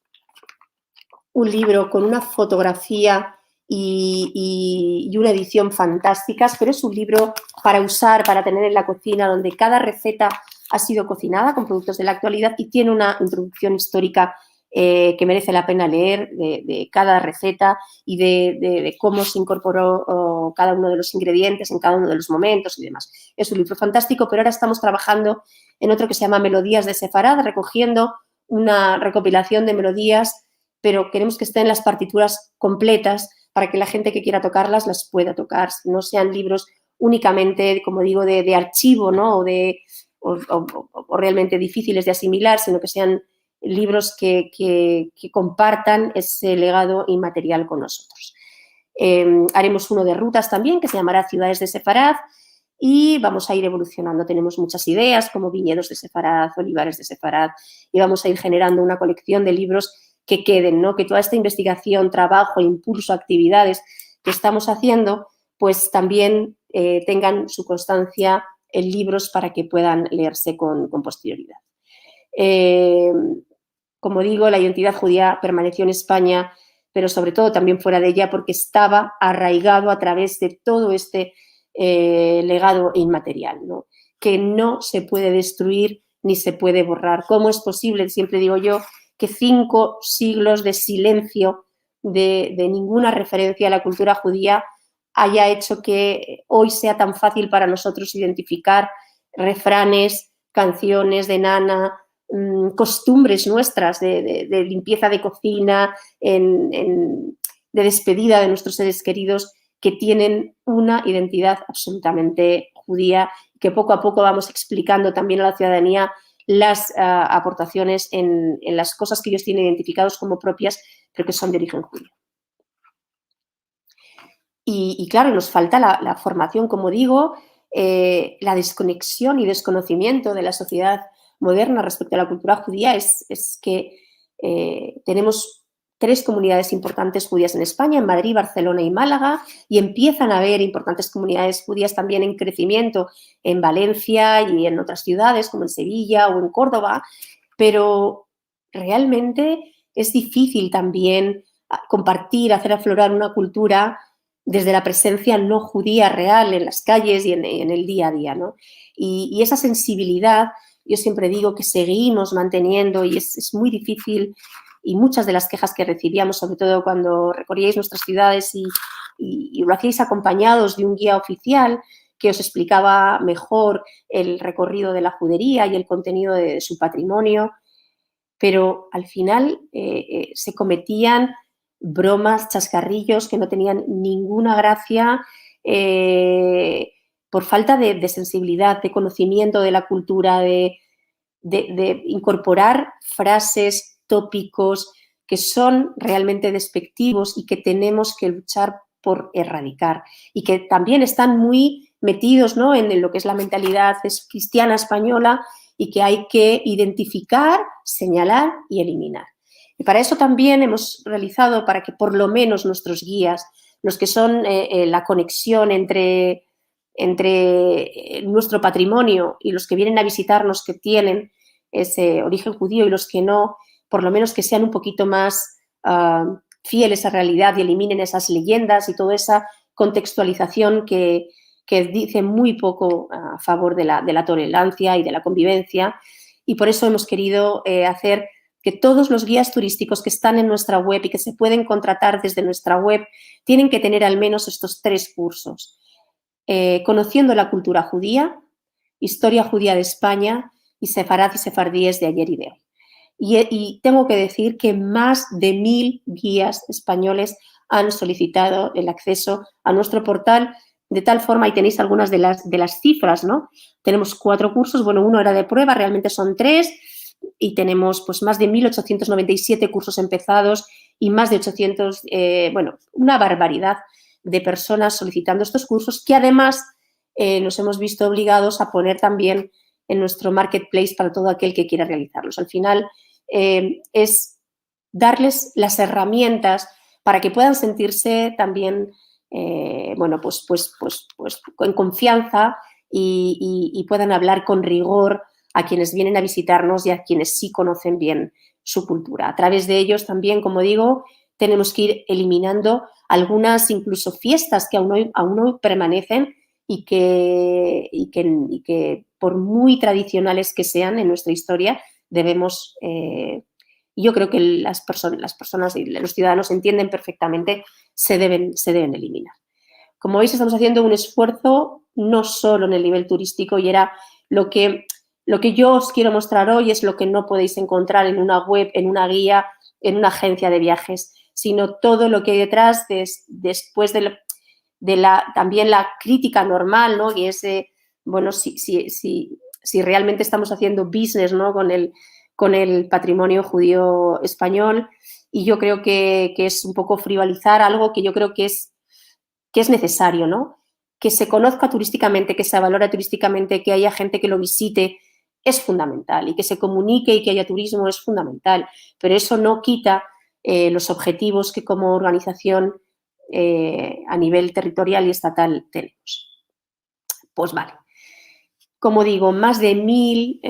un libro con una fotografía y una edición fantásticas, pero es un libro para usar, para tener en la cocina, donde cada receta ha sido cocinada con productos de la actualidad y tiene una introducción histórica que merece la pena leer, de cada receta y de cómo se incorporó cada uno de los ingredientes en cada uno de los momentos y demás. Es un libro fantástico, pero ahora estamos trabajando en otro que se llama Melodías de Sefarad, recogiendo una recopilación de melodías, pero queremos que estén las partituras completas para que la gente que quiera tocarlas las pueda tocar, no sean libros únicamente, como digo, de archivo, ¿no? o realmente difíciles de asimilar, sino que sean libros que compartan ese legado inmaterial con nosotros. Haremos uno de rutas también, que se llamará Ciudades de Sefarad, y vamos a ir evolucionando. Tenemos muchas ideas, como viñedos de Sefarad, olivares de Sefarad, y vamos a ir generando una colección de libros que queden, ¿no? Que toda esta investigación, trabajo, impulso, actividades que estamos haciendo, pues también tengan su constancia en libros para que puedan leerse con posterioridad. Como digo, la identidad judía permaneció en España, pero sobre todo también fuera de ella, porque estaba arraigado a través de todo este legado inmaterial, ¿no? Que no se puede destruir ni se puede borrar. ¿Cómo es posible? Siempre digo yo que 5 siglos de silencio, de ninguna referencia a la cultura judía, haya hecho que hoy sea tan fácil para nosotros identificar refranes, canciones de nana, costumbres nuestras de limpieza de cocina, de despedida de nuestros seres queridos, que tienen una identidad absolutamente judía, que poco a poco vamos explicando también a la ciudadanía las aportaciones en las cosas que ellos tienen identificados como propias, pero que son de origen judío. Y claro, nos falta la formación, como digo, la desconexión y desconocimiento de la sociedad moderna respecto a la cultura judía es que tenemos 3 comunidades importantes judías en España, en Madrid, Barcelona y Málaga, y empiezan a haber importantes comunidades judías también en crecimiento en Valencia y en otras ciudades como en Sevilla o en Córdoba, pero realmente es difícil también compartir, hacer aflorar una cultura desde la presencia no judía real en las calles y en el día a día, ¿no? Y esa sensibilidad, yo siempre digo que seguimos manteniendo, y es muy difícil, y muchas de las quejas que recibíamos, sobre todo cuando recorríais nuestras ciudades y lo hacíais acompañados de un guía oficial que os explicaba mejor el recorrido de la judería y el contenido de su patrimonio, pero al final se cometían bromas, chascarrillos que no tenían ninguna gracia por falta de sensibilidad, de conocimiento de la cultura, de incorporar frases, tópicos que son realmente despectivos y que tenemos que luchar por erradicar, y que también están muy metidos, ¿no?, en lo que es la mentalidad cristiana española, y que hay que identificar, señalar y eliminar. Y para eso también hemos realizado, para que por lo menos nuestros guías, los que son la conexión entre nuestro patrimonio y los que vienen a visitarnos, que tienen ese origen judío, y los que no, por lo menos que sean un poquito más fieles a la realidad y eliminen esas leyendas y toda esa contextualización que dice muy poco a favor de la tolerancia y de la convivencia. Y por eso hemos querido hacer que todos los guías turísticos que están en nuestra web y que se pueden contratar desde nuestra web tienen que tener al menos estos 3 cursos. Conociendo la cultura judía, historia judía de España y sefarad y sefardíes de ayer y de hoy. Y tengo que decir que más de 1000 guías españoles han solicitado el acceso a nuestro portal, de tal forma, y tenéis algunas de las cifras, ¿no? Tenemos 4 cursos, bueno, uno era de prueba, realmente son 3, y tenemos pues más de 1897 cursos empezados y más de 800, bueno, una barbaridad de personas solicitando estos cursos, que además nos hemos visto obligados a poner también en nuestro marketplace para todo aquel que quiera realizarlos. Al final es darles las herramientas para que puedan sentirse también, bueno, pues en confianza y puedan hablar con rigor a quienes vienen a visitarnos y a quienes sí conocen bien su cultura. A través de ellos también, como digo, tenemos que ir eliminando algunas incluso fiestas que aún hoy permanecen y que por muy tradicionales que sean en nuestra historia, debemos, yo creo que las personas y los ciudadanos entienden perfectamente, se deben eliminar. Como veis, estamos haciendo un esfuerzo no solo en el nivel turístico, y era lo que yo os quiero mostrar hoy es lo que no podéis encontrar en una web, en una guía, en una agencia de viajes, sino todo lo que hay detrás después de también la crítica normal, ¿no? Y ese, bueno, si realmente estamos haciendo business, ¿no? con el patrimonio judío español, y yo creo que es un poco frivolizar algo que yo creo que es necesario, ¿no? Que se conozca turísticamente, que se valore turísticamente, que haya gente que lo visite, es fundamental, y que se comunique y que haya turismo es fundamental, pero eso no quita los objetivos que como organización a nivel territorial y estatal tenemos. Pues vale. Como digo, más de 1000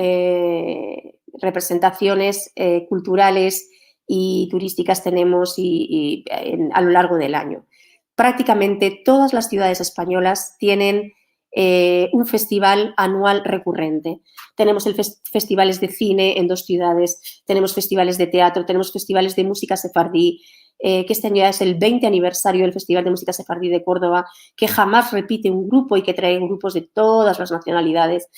representaciones culturales y turísticas tenemos a lo largo del año. Prácticamente todas las ciudades españolas tienen un festival anual recurrente. Tenemos festivales de cine en 2 ciudades, tenemos festivales de teatro, tenemos festivales de música sefardí, que este año ya es el 20 aniversario del Festival de Música Sefardí de Córdoba, que jamás repite un grupo y que trae grupos de todas las nacionalidades.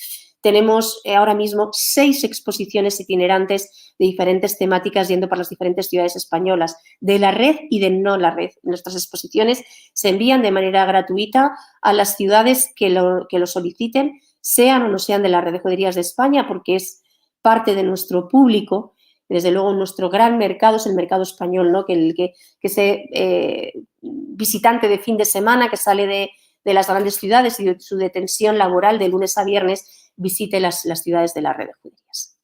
Tenemos ahora mismo 6 exposiciones itinerantes de diferentes temáticas yendo por las diferentes ciudades españolas, de la red y de no la red. Nuestras exposiciones se envían de manera gratuita a las ciudades que lo soliciten, sean o no sean de la red de juderías de España, porque es parte de nuestro público. Desde luego, nuestro gran mercado es el mercado español, ¿no? Que ese visitante de fin de semana que sale de las grandes ciudades y de su detención laboral de lunes a viernes visite las ciudades de la red de juderías.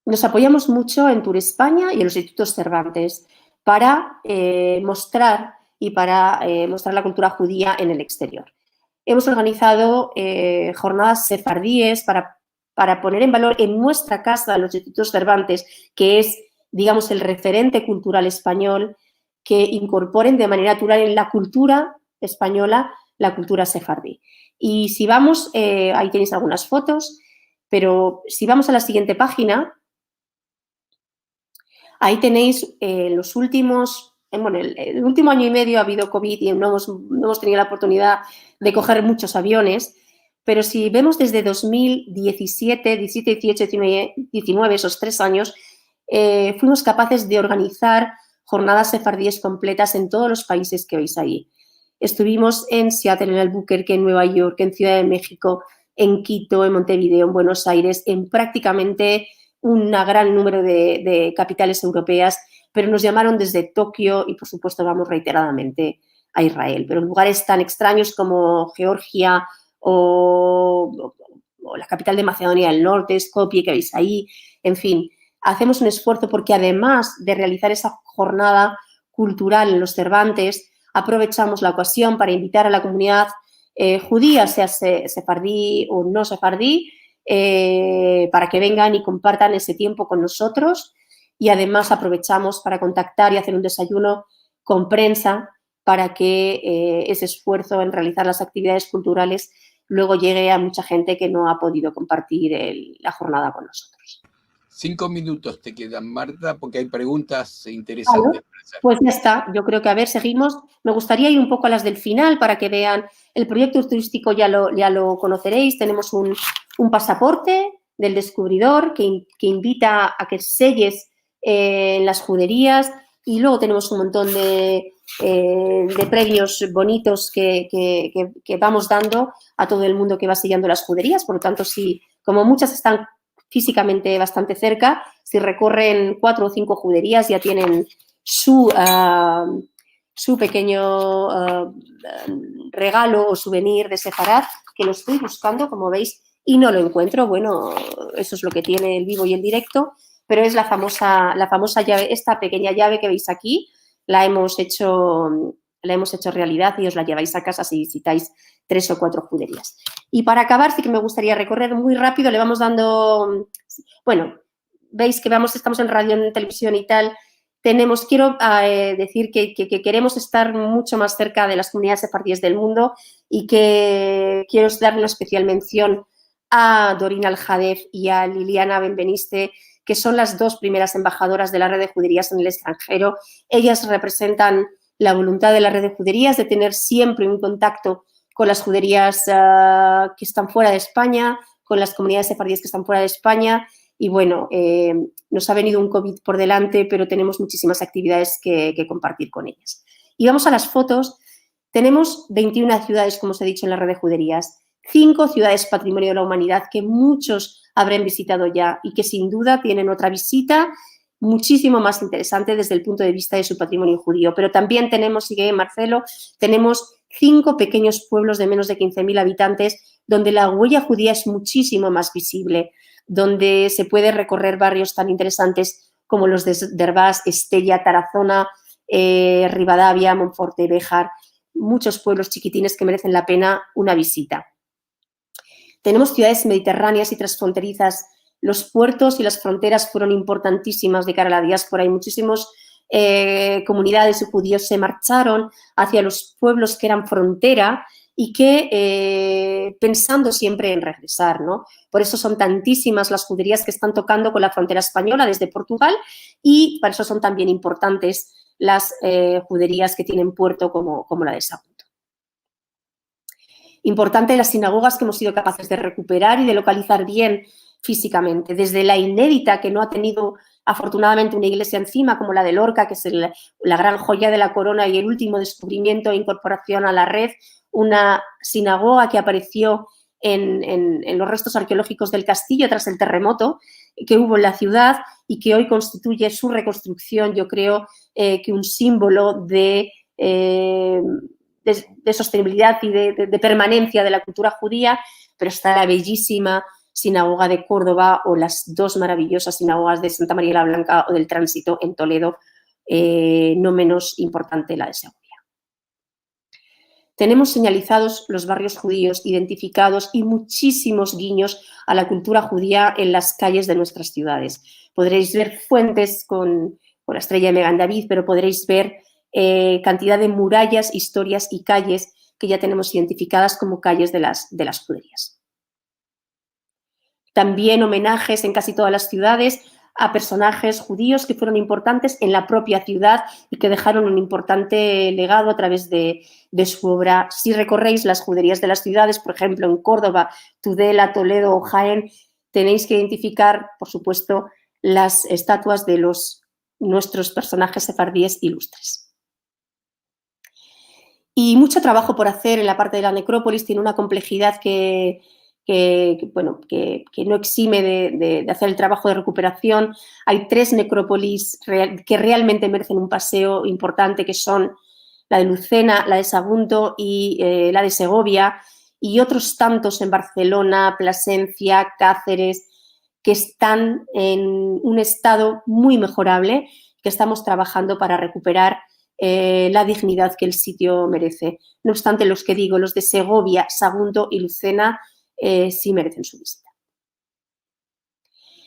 Nos apoyamos mucho en Tour España y en los institutos Cervantes para mostrar la cultura judía en el exterior. Hemos organizado jornadas sefardíes para poner en valor en nuestra casa los institutos Cervantes, que es, digamos, el referente cultural español, que incorporen de manera natural en la cultura española la cultura sefardí. Y si vamos, ahí tenéis algunas fotos, pero si vamos a la siguiente página, ahí tenéis los últimos, bueno, el último año y medio ha habido COVID y no hemos tenido la oportunidad de coger muchos aviones, pero si vemos desde 2017, 17, 18, 19, esos 3 años, fuimos capaces de organizar jornadas sefardíes completas en todos los países que veis ahí. Estuvimos en Seattle, en Albuquerque, en Nueva York, en Ciudad de México, en Quito, en Montevideo, en Buenos Aires, en prácticamente un gran número de capitales europeas, pero nos llamaron desde Tokio y, por supuesto, vamos reiteradamente a Israel. Pero en lugares tan extraños como Georgia o la capital de Macedonia del Norte, Skopje, que veis ahí, en fin, hacemos un esfuerzo porque además de realizar esa jornada cultural en los Cervantes, aprovechamos la ocasión para invitar a la comunidad judía, sea sefardí o no sefardí, para que vengan y compartan ese tiempo con nosotros, y además aprovechamos para contactar y hacer un desayuno con prensa para que ese esfuerzo en realizar las actividades culturales luego llegue a mucha gente que no ha podido compartir la jornada con nosotros. 5 minutos te quedan, Marta, porque hay preguntas interesantes. Vale, pues ya está. Yo creo que, a ver, seguimos. Me gustaría ir un poco a las del final para que vean. El proyecto turístico ya lo conoceréis. Tenemos un pasaporte del descubridor que invita a que selles en las juderías, y luego tenemos un montón de premios bonitos que vamos dando a todo el mundo que va sellando las juderías. Por lo tanto, como muchas están físicamente bastante cerca, si recorren 4 o 5 juderías ya tienen su pequeño regalo o souvenir de Sefarad, que lo estoy buscando, como veis, y no lo encuentro. Bueno, eso es lo que tiene el vivo y el directo, pero es la famosa llave, esta pequeña llave que veis aquí, la hemos hecho realidad y os la lleváis a casa si visitáis 3 o 4 juderías. Y para acabar, sí que me gustaría recorrer muy rápido, le vamos dando, bueno, veis que estamos en radio, en televisión y tal. Quiero decir que queremos estar mucho más cerca de las comunidades sefardíes del mundo y que quiero dar una especial mención a Doreen Al-Hadef y a Liliana Benveniste, que son las 2 primeras embajadoras de la red de juderías en el extranjero. Ellas representan la voluntad de la red de juderías de tener siempre un contacto con las juderías que están fuera de España, con las comunidades sefardíes que están fuera de España. Y bueno, nos ha venido un COVID por delante, pero tenemos muchísimas actividades que compartir con ellas. Y vamos a las fotos. Tenemos 21 ciudades, como os he dicho, en la red de juderías. 5 ciudades patrimonio de la humanidad que muchos habrán visitado ya y que sin duda tienen otra visita muchísimo más interesante desde el punto de vista de su patrimonio judío. Pero también tenemos, sigue Marcelo, tenemos 5 pequeños pueblos de menos de 15.000 habitantes donde la huella judía es muchísimo más visible, donde se puede recorrer barrios tan interesantes como los de Derbás, Estella, Tarazona, Rivadavia, Monforte, Béjar, muchos pueblos chiquitines que merecen la pena una visita. Tenemos ciudades mediterráneas y transfronterizas. Los puertos y las fronteras fueron importantísimas de cara a la diáspora y muchísimas comunidades y judíos se marcharon hacia los pueblos que eran frontera y que pensando siempre en regresar, ¿no? Por eso son tantísimas las juderías que están tocando con la frontera española desde Portugal y para eso son también importantes las juderías que tienen puerto como la de Sagunto. Importante las sinagogas que hemos sido capaces de recuperar y de localizar bien físicamente, desde la inédita que no ha tenido afortunadamente una iglesia encima como la de Lorca, que es la gran joya de la corona y el último descubrimiento e incorporación a la red, una sinagoga que apareció en los restos arqueológicos del castillo tras el terremoto que hubo en la ciudad y que hoy constituye su reconstrucción, yo creo que un símbolo de sostenibilidad y de permanencia de la cultura judía, pero está la bellísima sinagoga de Córdoba o las 2 maravillosas sinagogas de Santa María la Blanca o del Tránsito en Toledo, no menos importante la de Segovia. Tenemos señalizados los barrios judíos, identificados y muchísimos guiños a la cultura judía en las calles de nuestras ciudades. Podréis ver fuentes con la estrella de Megan David, pero podréis ver cantidad de murallas, historias y calles que ya tenemos identificadas como calles de las juderías. También homenajes en casi todas las ciudades a personajes judíos que fueron importantes en la propia ciudad y que dejaron un importante legado a través de su obra. Si recorréis las juderías de las ciudades, por ejemplo, en Córdoba, Tudela, Toledo o Jaén, tenéis que identificar, por supuesto, las estatuas de nuestros personajes sefardíes ilustres. Y mucho trabajo por hacer en la parte de la necrópolis, tiene una complejidad que no exime de hacer el trabajo de recuperación. Hay 3 necrópolis que realmente merecen un paseo importante, que son la de Lucena, la de Sagunto y la de Segovia, y otros tantos en Barcelona, Plasencia, Cáceres, que están en un estado muy mejorable, que estamos trabajando para recuperar la dignidad que el sitio merece. No obstante, los que digo, los de Segovia, Sagunto y Lucena, sí merecen su visita.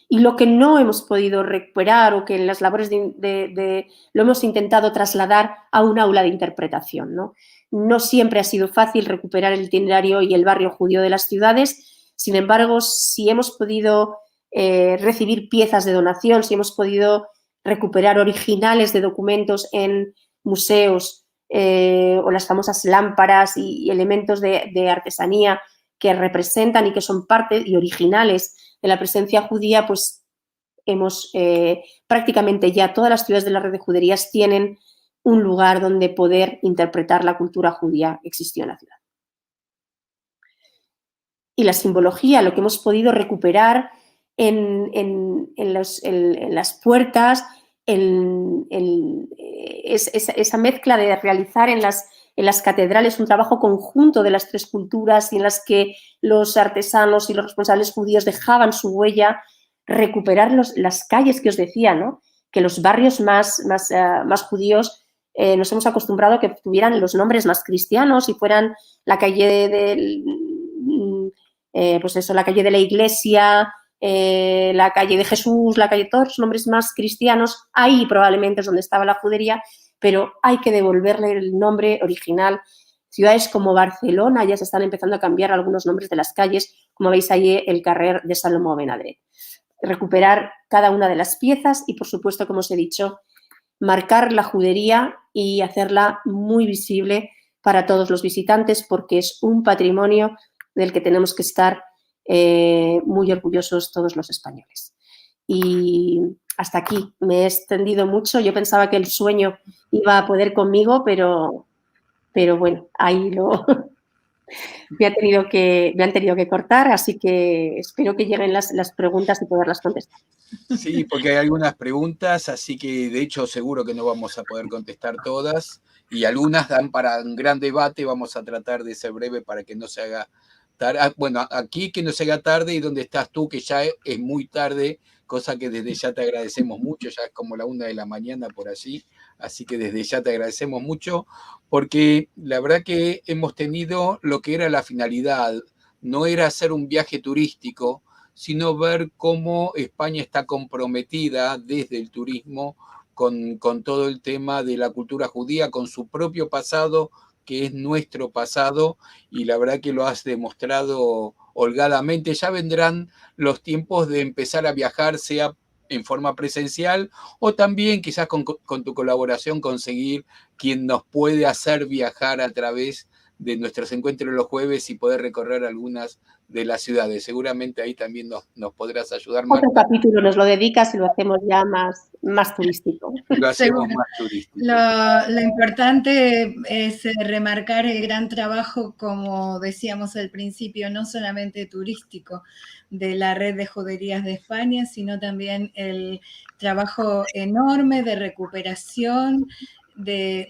Y lo que no hemos podido recuperar o que en las labores lo hemos intentado trasladar a un aula de interpretación, ¿no? No siempre ha sido fácil recuperar el itinerario y el barrio judío de las ciudades. Sin embargo, si hemos podido recibir piezas de donación, si hemos podido recuperar originales de documentos en museos o las famosas lámparas y elementos de artesanía que representan y que son parte y originales de la presencia judía, pues hemos prácticamente ya todas las ciudades de la red de juderías tienen un lugar donde poder interpretar la cultura judía que existió en la ciudad. Y la simbología, lo que hemos podido recuperar en las puertas, esa mezcla de realizar en en las catedrales, un trabajo conjunto de las tres culturas y en las que los artesanos y los responsables judíos dejaban su huella, recuperar las calles que os decía, ¿no? Que los barrios más judíos nos hemos acostumbrado a que tuvieran los nombres más cristianos y fueran la calle la calle de la iglesia, la calle de Jesús, la calle, todos los nombres más cristianos. Ahí probablemente es donde estaba la judería, pero hay que devolverle el nombre original. Ciudades como Barcelona ya se están empezando a cambiar algunos nombres de las calles, como veis ahí el carrer de Salomó Ben Adret. Recuperar cada una de las piezas y, por supuesto, como os he dicho, marcar la judería y hacerla muy visible para todos los visitantes, porque es un patrimonio del que tenemos que estar muy orgullosos todos los españoles. Y hasta aquí, me he extendido mucho. Yo pensaba que el sueño iba a poder conmigo, pero bueno, ahí me han tenido que cortar, así que espero que lleguen las preguntas y poderlas contestar. Sí, porque hay algunas preguntas, así que de hecho seguro que no vamos a poder contestar todas, y algunas dan para un gran debate. Vamos a tratar de ser breve para que no se haga tarde. Bueno, aquí que no se haga tarde, y donde estás tú, que ya es muy tarde, cosa que desde ya te agradecemos mucho, ya es como la 1 de la mañana por allí, así que desde ya te agradecemos mucho, porque la verdad que hemos tenido lo que era la finalidad, no era hacer un viaje turístico, sino ver cómo España está comprometida desde el turismo con todo el tema de la cultura judía, con su propio pasado, que es nuestro pasado, y la verdad que lo has demostrado holgadamente. Ya vendrán los tiempos de empezar a viajar, sea en forma presencial o también quizás con tu colaboración conseguir quien nos puede hacer viajar a través de nuestros encuentros los jueves y poder recorrer algunas de las ciudades. Seguramente ahí también nos podrás ayudar, Marta. Otro capítulo nos lo dedicas y lo hacemos ya más turístico. Lo hacemos más turístico. Lo importante es remarcar el gran trabajo, como decíamos al principio, no solamente turístico de la Red de Juderías de España, sino también el trabajo enorme de recuperación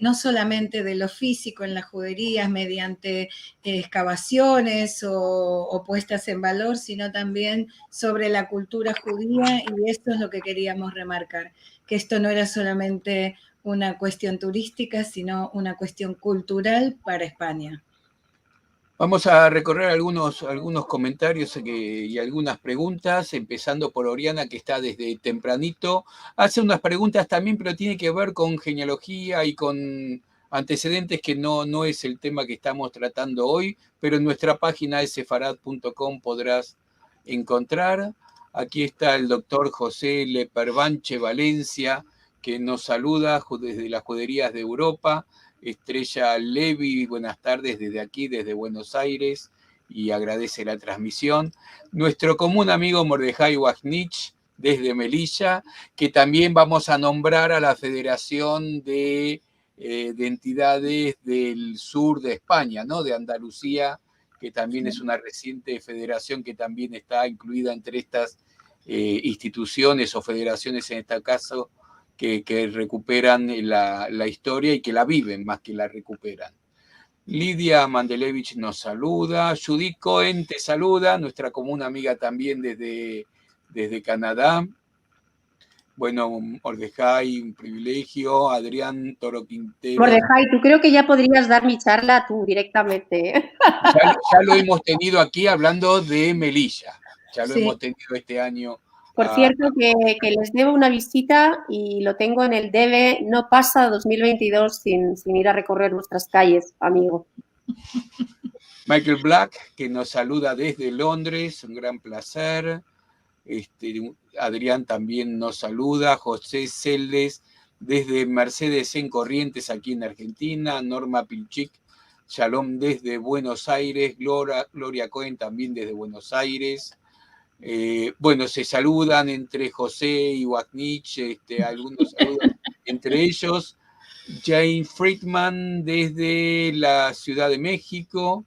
no solamente de lo físico en las juderías mediante excavaciones o puestas en valor, sino también sobre la cultura judía, y esto es lo que queríamos remarcar, que esto no era solamente una cuestión turística, sino una cuestión cultural para España. Vamos a recorrer algunos comentarios y algunas preguntas, empezando por Oriana, que está desde tempranito. Hace unas preguntas también, pero tiene que ver con genealogía y con antecedentes, que no es el tema que estamos tratando hoy, pero en nuestra página sefarad.com podrás encontrar. Aquí está el doctor José Leperbanche Valencia, que nos saluda desde las juderías de Europa. Estrella Levi, buenas tardes desde aquí, desde Buenos Aires, y agradece la transmisión. Nuestro común amigo Mordejai Wajnich, desde Melilla, que también vamos a nombrar a la Federación de Entidades del Sur de España, ¿no? De Andalucía, que también es una reciente federación que también está incluida entre estas instituciones o federaciones, en este caso, que recuperan la historia y que la viven más que la recuperan. Lidia Mandelevich nos saluda. Judith Cohen te saluda, nuestra común amiga también desde Canadá. Bueno, Mordejai, un privilegio. Adrián Toro Quintero. Mordejai, tú creo que ya podrías dar mi charla tú directamente. Ya lo hemos tenido aquí hablando de Melilla. Ya lo hemos tenido este año. Por cierto, que les debo una visita y lo tengo en el debe. No pasa 2022 sin ir a recorrer nuestras calles, amigo. Michael Black, que nos saluda desde Londres, un gran placer. Adrián también nos saluda. José Celdes, desde Mercedes en Corrientes, aquí en Argentina. Norma Pilchik, shalom desde Buenos Aires. Gloria Cohen también desde Buenos Aires. Bueno, se saludan entre José y Wajnich, algunos saludan entre ellos. Jane Friedman desde la Ciudad de México.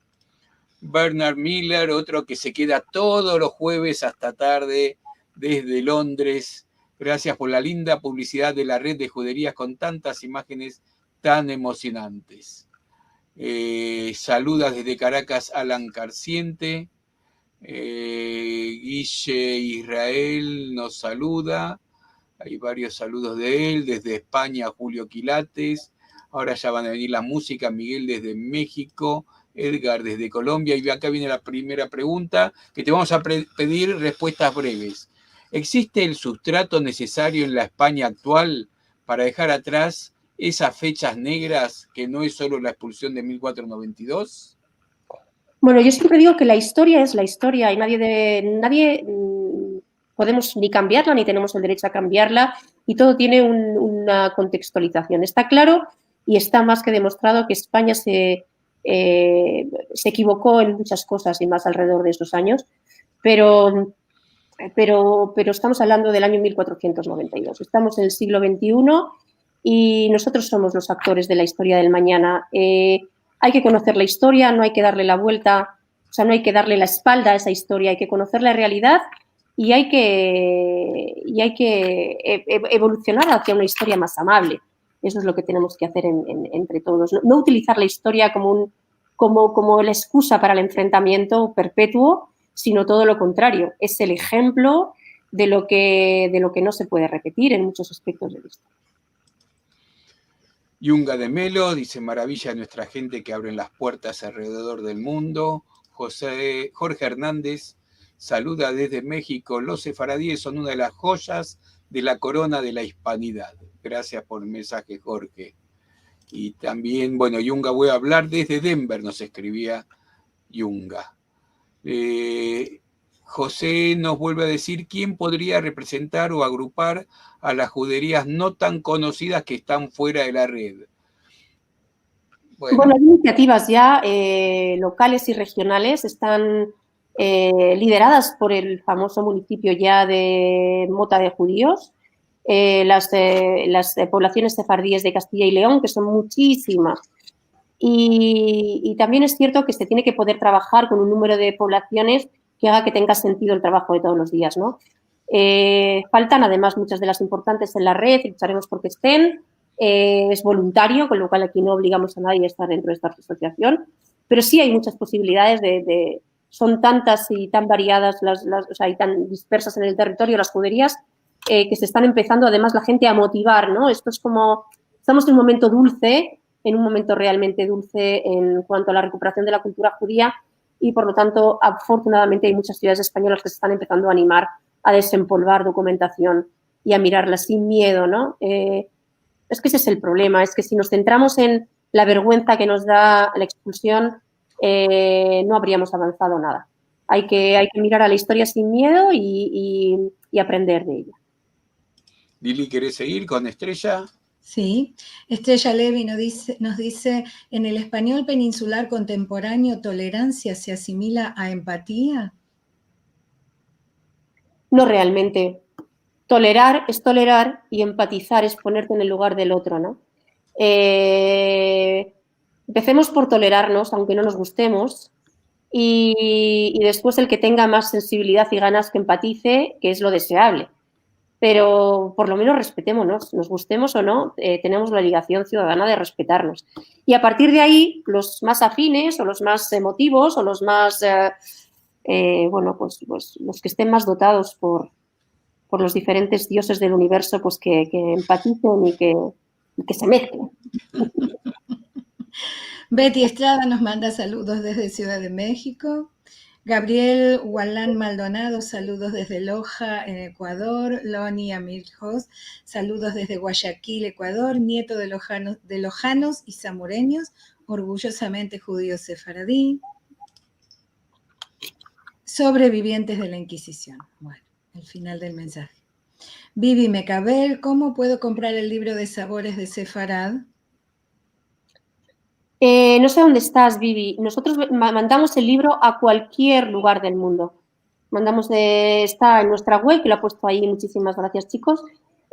Bernard Miller, otro que se queda todos los jueves hasta tarde desde Londres. Gracias por la linda publicidad de la red de juderías con tantas imágenes tan emocionantes. Saluda desde Caracas Alan Carciente. Guille Israel nos saluda. Hay varios saludos de él. Desde España, Julio Quilates. Ahora ya van a venir la música. Miguel desde México. Edgar desde Colombia. Y acá viene la primera pregunta, que te vamos a pedir respuestas breves. ¿Existe el sustrato necesario en la España actual para dejar atrás esas fechas negras que no es solo la expulsión de 1492? Bueno, yo siempre digo que la historia es la historia y nadie podemos ni cambiarla ni tenemos el derecho a cambiarla y todo tiene una contextualización. Está claro y está más que demostrado que España se equivocó en muchas cosas y más alrededor de esos años, pero estamos hablando del año 1492. Estamos en el siglo XXI y nosotros somos los actores de la historia del mañana. Hay que conocer la historia, no hay que darle la vuelta, o sea, no hay que darle la espalda a esa historia, hay que conocer la realidad y hay que evolucionar hacia una historia más amable. Eso es lo que tenemos que hacer entre todos. No utilizar la historia como la excusa para el enfrentamiento perpetuo, sino todo lo contrario. Es el ejemplo de lo que no se puede repetir en muchos aspectos de la historia. Yunga de Melo dice: maravilla nuestra gente que abren las puertas alrededor del mundo. Jorge Hernández saluda desde México. Los sefaradíes son una de las joyas de la corona de la hispanidad. Gracias por el mensaje, Jorge. Y también, bueno, Yunga, voy a hablar desde Denver, nos escribía Yunga. José nos vuelve a decir: ¿quién podría representar o agrupar a las juderías no tan conocidas que están fuera de la red? Bueno, hay iniciativas ya locales y regionales, están lideradas por el famoso municipio ya de Mota de Judíos, las poblaciones sefardíes de Castilla y León, que son muchísimas. Y también es cierto que se tiene que poder trabajar con un número de poblaciones que haga que tenga sentido el trabajo de todos los días, ¿no? Faltan además muchas de las importantes en la red, y lucharemos porque estén. Es voluntario, con lo cual aquí no obligamos a nadie a estar dentro de esta asociación, pero sí hay muchas posibilidades son tantas y tan variadas, o sea, y tan dispersas en el territorio las juderías, que se están empezando además la gente a motivar, ¿no? Esto es como, estamos en un momento dulce, en un momento realmente dulce en cuanto a la recuperación de la cultura judía y, por lo tanto, afortunadamente hay muchas ciudades españolas que se están empezando a animar a desempolvar documentación y a mirarla sin miedo, ¿no? Es que ese es el problema, es que si nos centramos en la vergüenza que nos da la expulsión, no habríamos avanzado nada. Hay que mirar a la historia sin miedo y aprender de ella. Lili, ¿querés seguir con Estrella? Sí, Estrella Levy nos dice, ¿en el español peninsular contemporáneo tolerancia se asimila a empatía? No realmente. Tolerar es tolerar y empatizar es ponerte en el lugar del otro, ¿no? Empecemos por tolerarnos, aunque no nos gustemos, y después el que tenga más sensibilidad y ganas que empatice, que es lo deseable. Pero por lo menos respetémonos, nos gustemos o no, tenemos la obligación ciudadana de respetarnos. Y a partir de ahí, los más afines o los más emotivos o los más, bueno, pues los que estén más dotados por los diferentes dioses del universo, pues que empaticen y que se mezclen. Betty Estrada nos manda saludos desde Ciudad de México. Gabriel Hualán Maldonado, saludos desde Loja, en Ecuador. Loni Amirjos, saludos desde Guayaquil, Ecuador. Nieto de lojanos y zamoreños, orgullosamente judío sefaradí. Sobrevivientes de la Inquisición. Bueno, el final del mensaje. Vivi Mecabel, ¿cómo puedo comprar el libro de sabores de Sefarad? No sé dónde estás, Vivi. Nosotros mandamos el libro a cualquier lugar del mundo. Está en nuestra web, que lo ha puesto ahí, muchísimas gracias, chicos.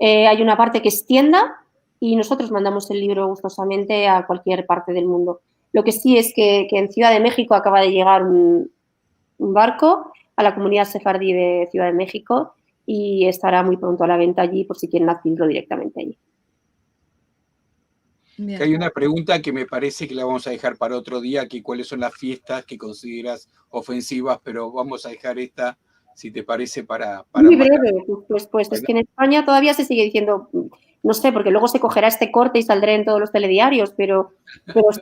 Hay una parte que es tienda y nosotros mandamos el libro gustosamente a cualquier parte del mundo. Lo que sí es que en Ciudad de México acaba de llegar un barco a la comunidad sefardí de Ciudad de México y estará muy pronto a la venta allí por si quieren adquirirlo directamente allí. Que hay una pregunta que me parece que la vamos a dejar para otro día, que cuáles son las fiestas que consideras ofensivas, pero vamos a dejar esta, si te parece, para muy más breve, tarde. pues es que en España todavía se sigue diciendo, no sé, porque luego se cogerá este corte y saldrá en todos los telediarios, pero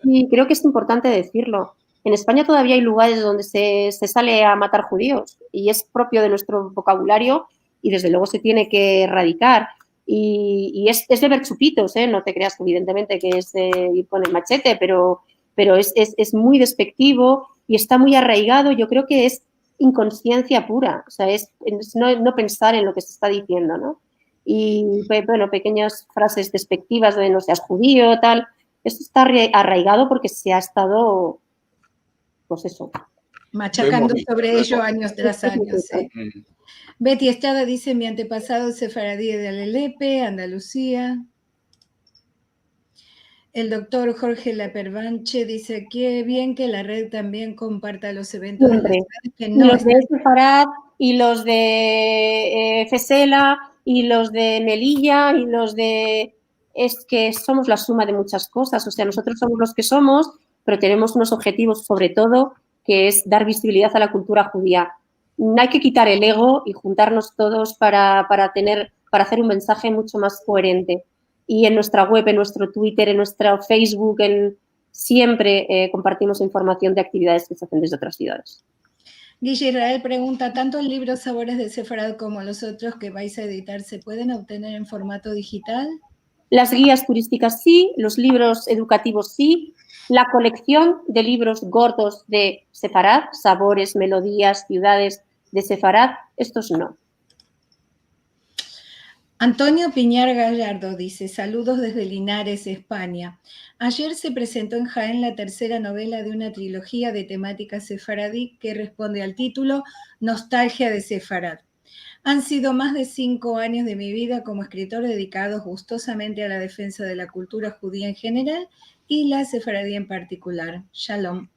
sí, creo que es importante decirlo. En España todavía hay lugares donde se sale a matar judíos y es propio de nuestro vocabulario y desde luego se tiene que erradicar. Y es de ver chupitos, ¿eh? No te creas que evidentemente que es ir con el machete, pero es muy despectivo y está muy arraigado. Yo creo que es inconsciencia pura, o sea, es no pensar en lo que se está diciendo, ¿no? Y, bueno, pequeñas frases despectivas de no seas judío, tal, esto está arraigado porque se ha estado, pues eso. Machacando sobre ello años tras años, sí. Betty Estrada dice, mi antepasado sefaradí de Alelepe, Andalucía. El doctor Jorge Lapervanche dice, qué bien que la red también comparta los eventos de las ciudades que no y los de Sefarad, y los de Fesela, y los de Melilla, y los de... Es que somos la suma de muchas cosas, o sea, nosotros somos los que somos, pero tenemos unos objetivos sobre todo, que es dar visibilidad a la cultura judía. No hay que quitar el ego y juntarnos todos para hacer un mensaje mucho más coherente. Y en nuestra web, en nuestro Twitter, en nuestro Facebook, siempre compartimos información de actividades que se hacen desde otras ciudades. Guille Israel pregunta, ¿tanto el libro Sabores de Sefarad como los otros que vais a editar se pueden obtener en formato digital? Las guías turísticas sí, los libros educativos sí, la colección de libros gordos de Sefarad, sabores, melodías, ciudades de Sefarad, estos no. Antonio Piñar Gallardo dice, saludos desde Linares, España. Ayer se presentó en Jaén la tercera novela de una trilogía de temática sefaradí que responde al título Nostalgia de Sefarad. Han sido más de 5 años de mi vida como escritor dedicados gustosamente a la defensa de la cultura judía en general y la sefaradí en particular. Shalom.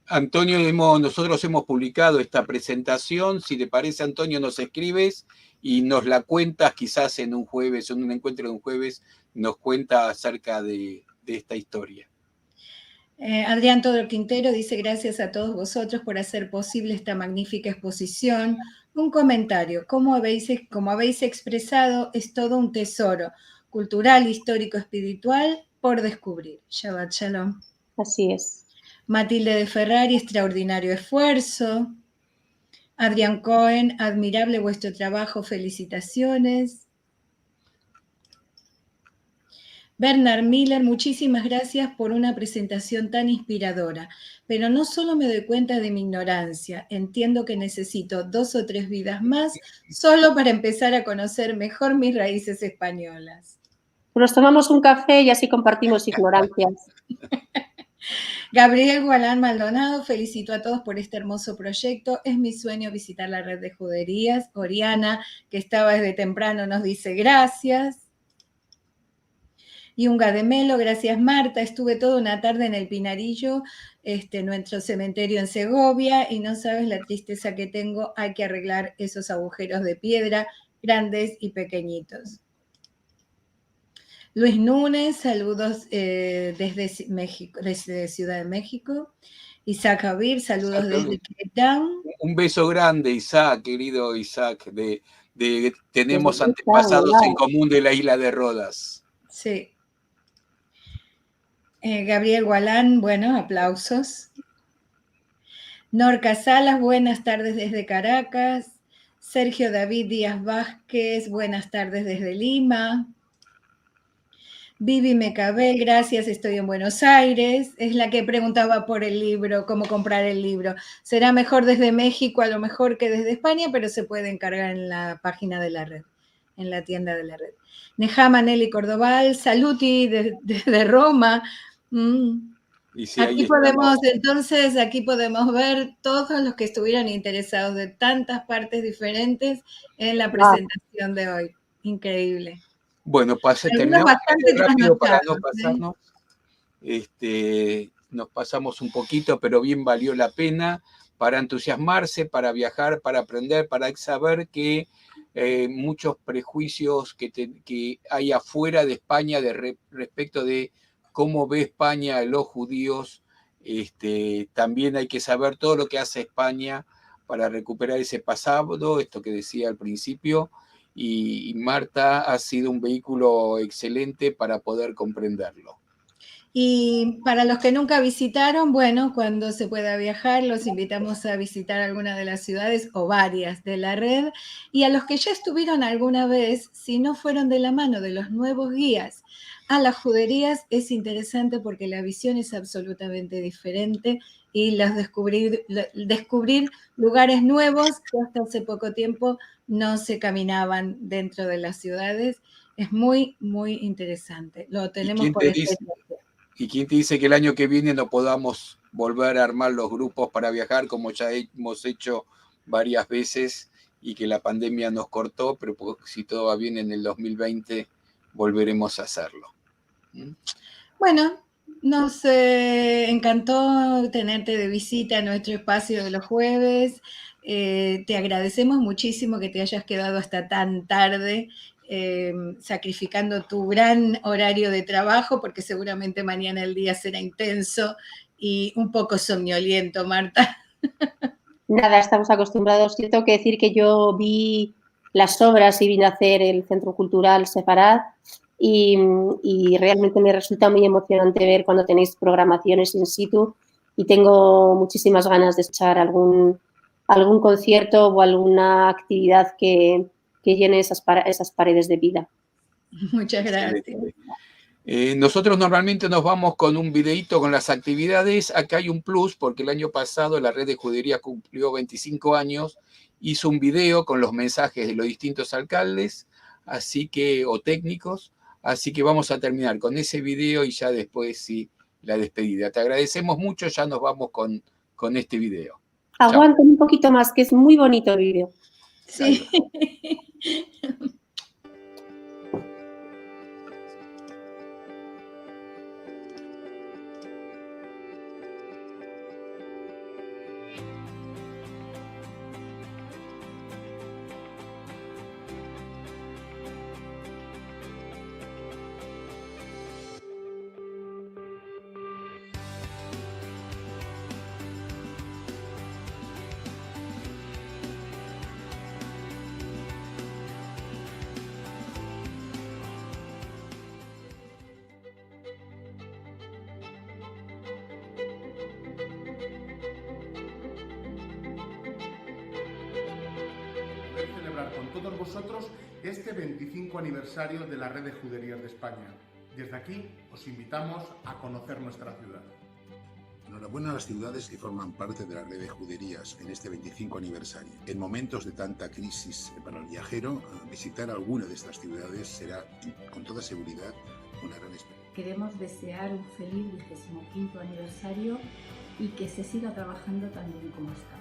Antonio, nosotros hemos publicado esta presentación. Si te parece, Antonio, nos escribes y nos la cuentas quizás en un jueves, en un encuentro de un jueves, nos cuenta acerca de esta historia. Adrián Todor Quintero dice, gracias a todos vosotros por hacer posible esta magnífica exposición. Un comentario, como habéis expresado, es todo un tesoro cultural, histórico, espiritual por descubrir. Shabbat Shalom. Así es. Matilde de Ferrari, extraordinario esfuerzo. Adrián Cohen, admirable vuestro trabajo, felicitaciones. Bernard Miller, muchísimas gracias por una presentación tan inspiradora, pero no solo me doy cuenta de mi ignorancia, entiendo que necesito 2 o 3 vidas más solo para empezar a conocer mejor mis raíces españolas. Nos tomamos un café y así compartimos ignorancias. Gabriel Gualán Maldonado, felicito a todos por este hermoso proyecto. Es mi sueño visitar la red de juderías. Oriana, que estaba desde temprano, nos dice gracias. Y un Gademelo, gracias Marta, estuve toda una tarde en el Pinarillo, nuestro cementerio en Segovia, y no sabes la tristeza que tengo, hay que arreglar esos agujeros de piedra, grandes y pequeñitos. Luis Núñez, saludos desde México, desde Ciudad de México. Isaac Javier, saludos desde Cape Town. Un beso grande, Isaac, querido Isaac, tenemos antepasados en común de la isla de Rodas. Sí. Gabriel Gualán, bueno, aplausos. Norca Salas, buenas tardes desde Caracas. Sergio David Díaz Vázquez, buenas tardes desde Lima. Vivi Mecabel, gracias, estoy en Buenos Aires. Es la que preguntaba por el libro, cómo comprar el libro. Será mejor desde México, a lo mejor que desde España, pero se puede encargar en la página de la red, en la tienda de la red. Nejama Nelly Cordoval, saluti desde Roma. Y sí, aquí podemos ver todos los que estuvieran interesados de tantas partes diferentes en la presentación de hoy. Increíble. Bueno, terminamos rápido para no pasarnos. Nos pasamos un poquito, pero bien valió la pena para entusiasmarse, para viajar, para aprender, para saber que muchos prejuicios que hay afuera de España respecto de cómo ve España a los judíos. También hay que saber todo lo que hace España para recuperar ese pasado, esto que decía al principio, y Marta ha sido un vehículo excelente para poder comprenderlo. Y para los que nunca visitaron, bueno, cuando se pueda viajar, los invitamos a visitar alguna de las ciudades o varias de la red. Y a los que ya estuvieron alguna vez, si no fueron de la mano de los nuevos guías a las juderías, es interesante porque la visión es absolutamente diferente y descubrir lugares nuevos que hasta hace poco tiempo no se caminaban dentro de las ciudades. Es muy, muy interesante. Lo tenemos por experiencia. ¿Y quién te dice que el año que viene no podamos volver a armar los grupos para viajar como ya hemos hecho varias veces y que la pandemia nos cortó, pero si todo va bien en el 2020 volveremos a hacerlo? Bueno, nos encantó tenerte de visita a nuestro espacio de los jueves. Te agradecemos muchísimo que te hayas quedado hasta tan tarde, sacrificando tu gran horario de trabajo, porque seguramente mañana el día será intenso y un poco somnoliento, Marta. Nada, estamos acostumbrados. Yo tengo que decir que yo vi las obras y vine a hacer el Centro Cultural Sefarad y realmente me resulta muy emocionante ver cuando tenéis programaciones in situ y tengo muchísimas ganas de escuchar algún concierto o alguna actividad que llene esas paredes de vida. Muchas gracias. Nosotros normalmente nos vamos con un videíto con las actividades. Acá hay un plus porque el año pasado la red de judería cumplió 25 años, hizo un video con los mensajes de los distintos alcaldes, o técnicos, así que vamos a terminar con ese video y ya después sí la despedida. Te agradecemos mucho, ya nos vamos con este video. Aguanten un poquito más, que es muy bonito el video. Sí. Con todos vosotros este 25 aniversario de la Red de Juderías de España. Desde aquí os invitamos a conocer nuestra ciudad. Enhorabuena a las ciudades que forman parte de la Red de Juderías en este 25 aniversario. En momentos de tanta crisis para el viajero, visitar alguna de estas ciudades será, con toda seguridad, una gran experiencia. Queremos desear un feliz 25 aniversario y que se siga trabajando tan bien como está.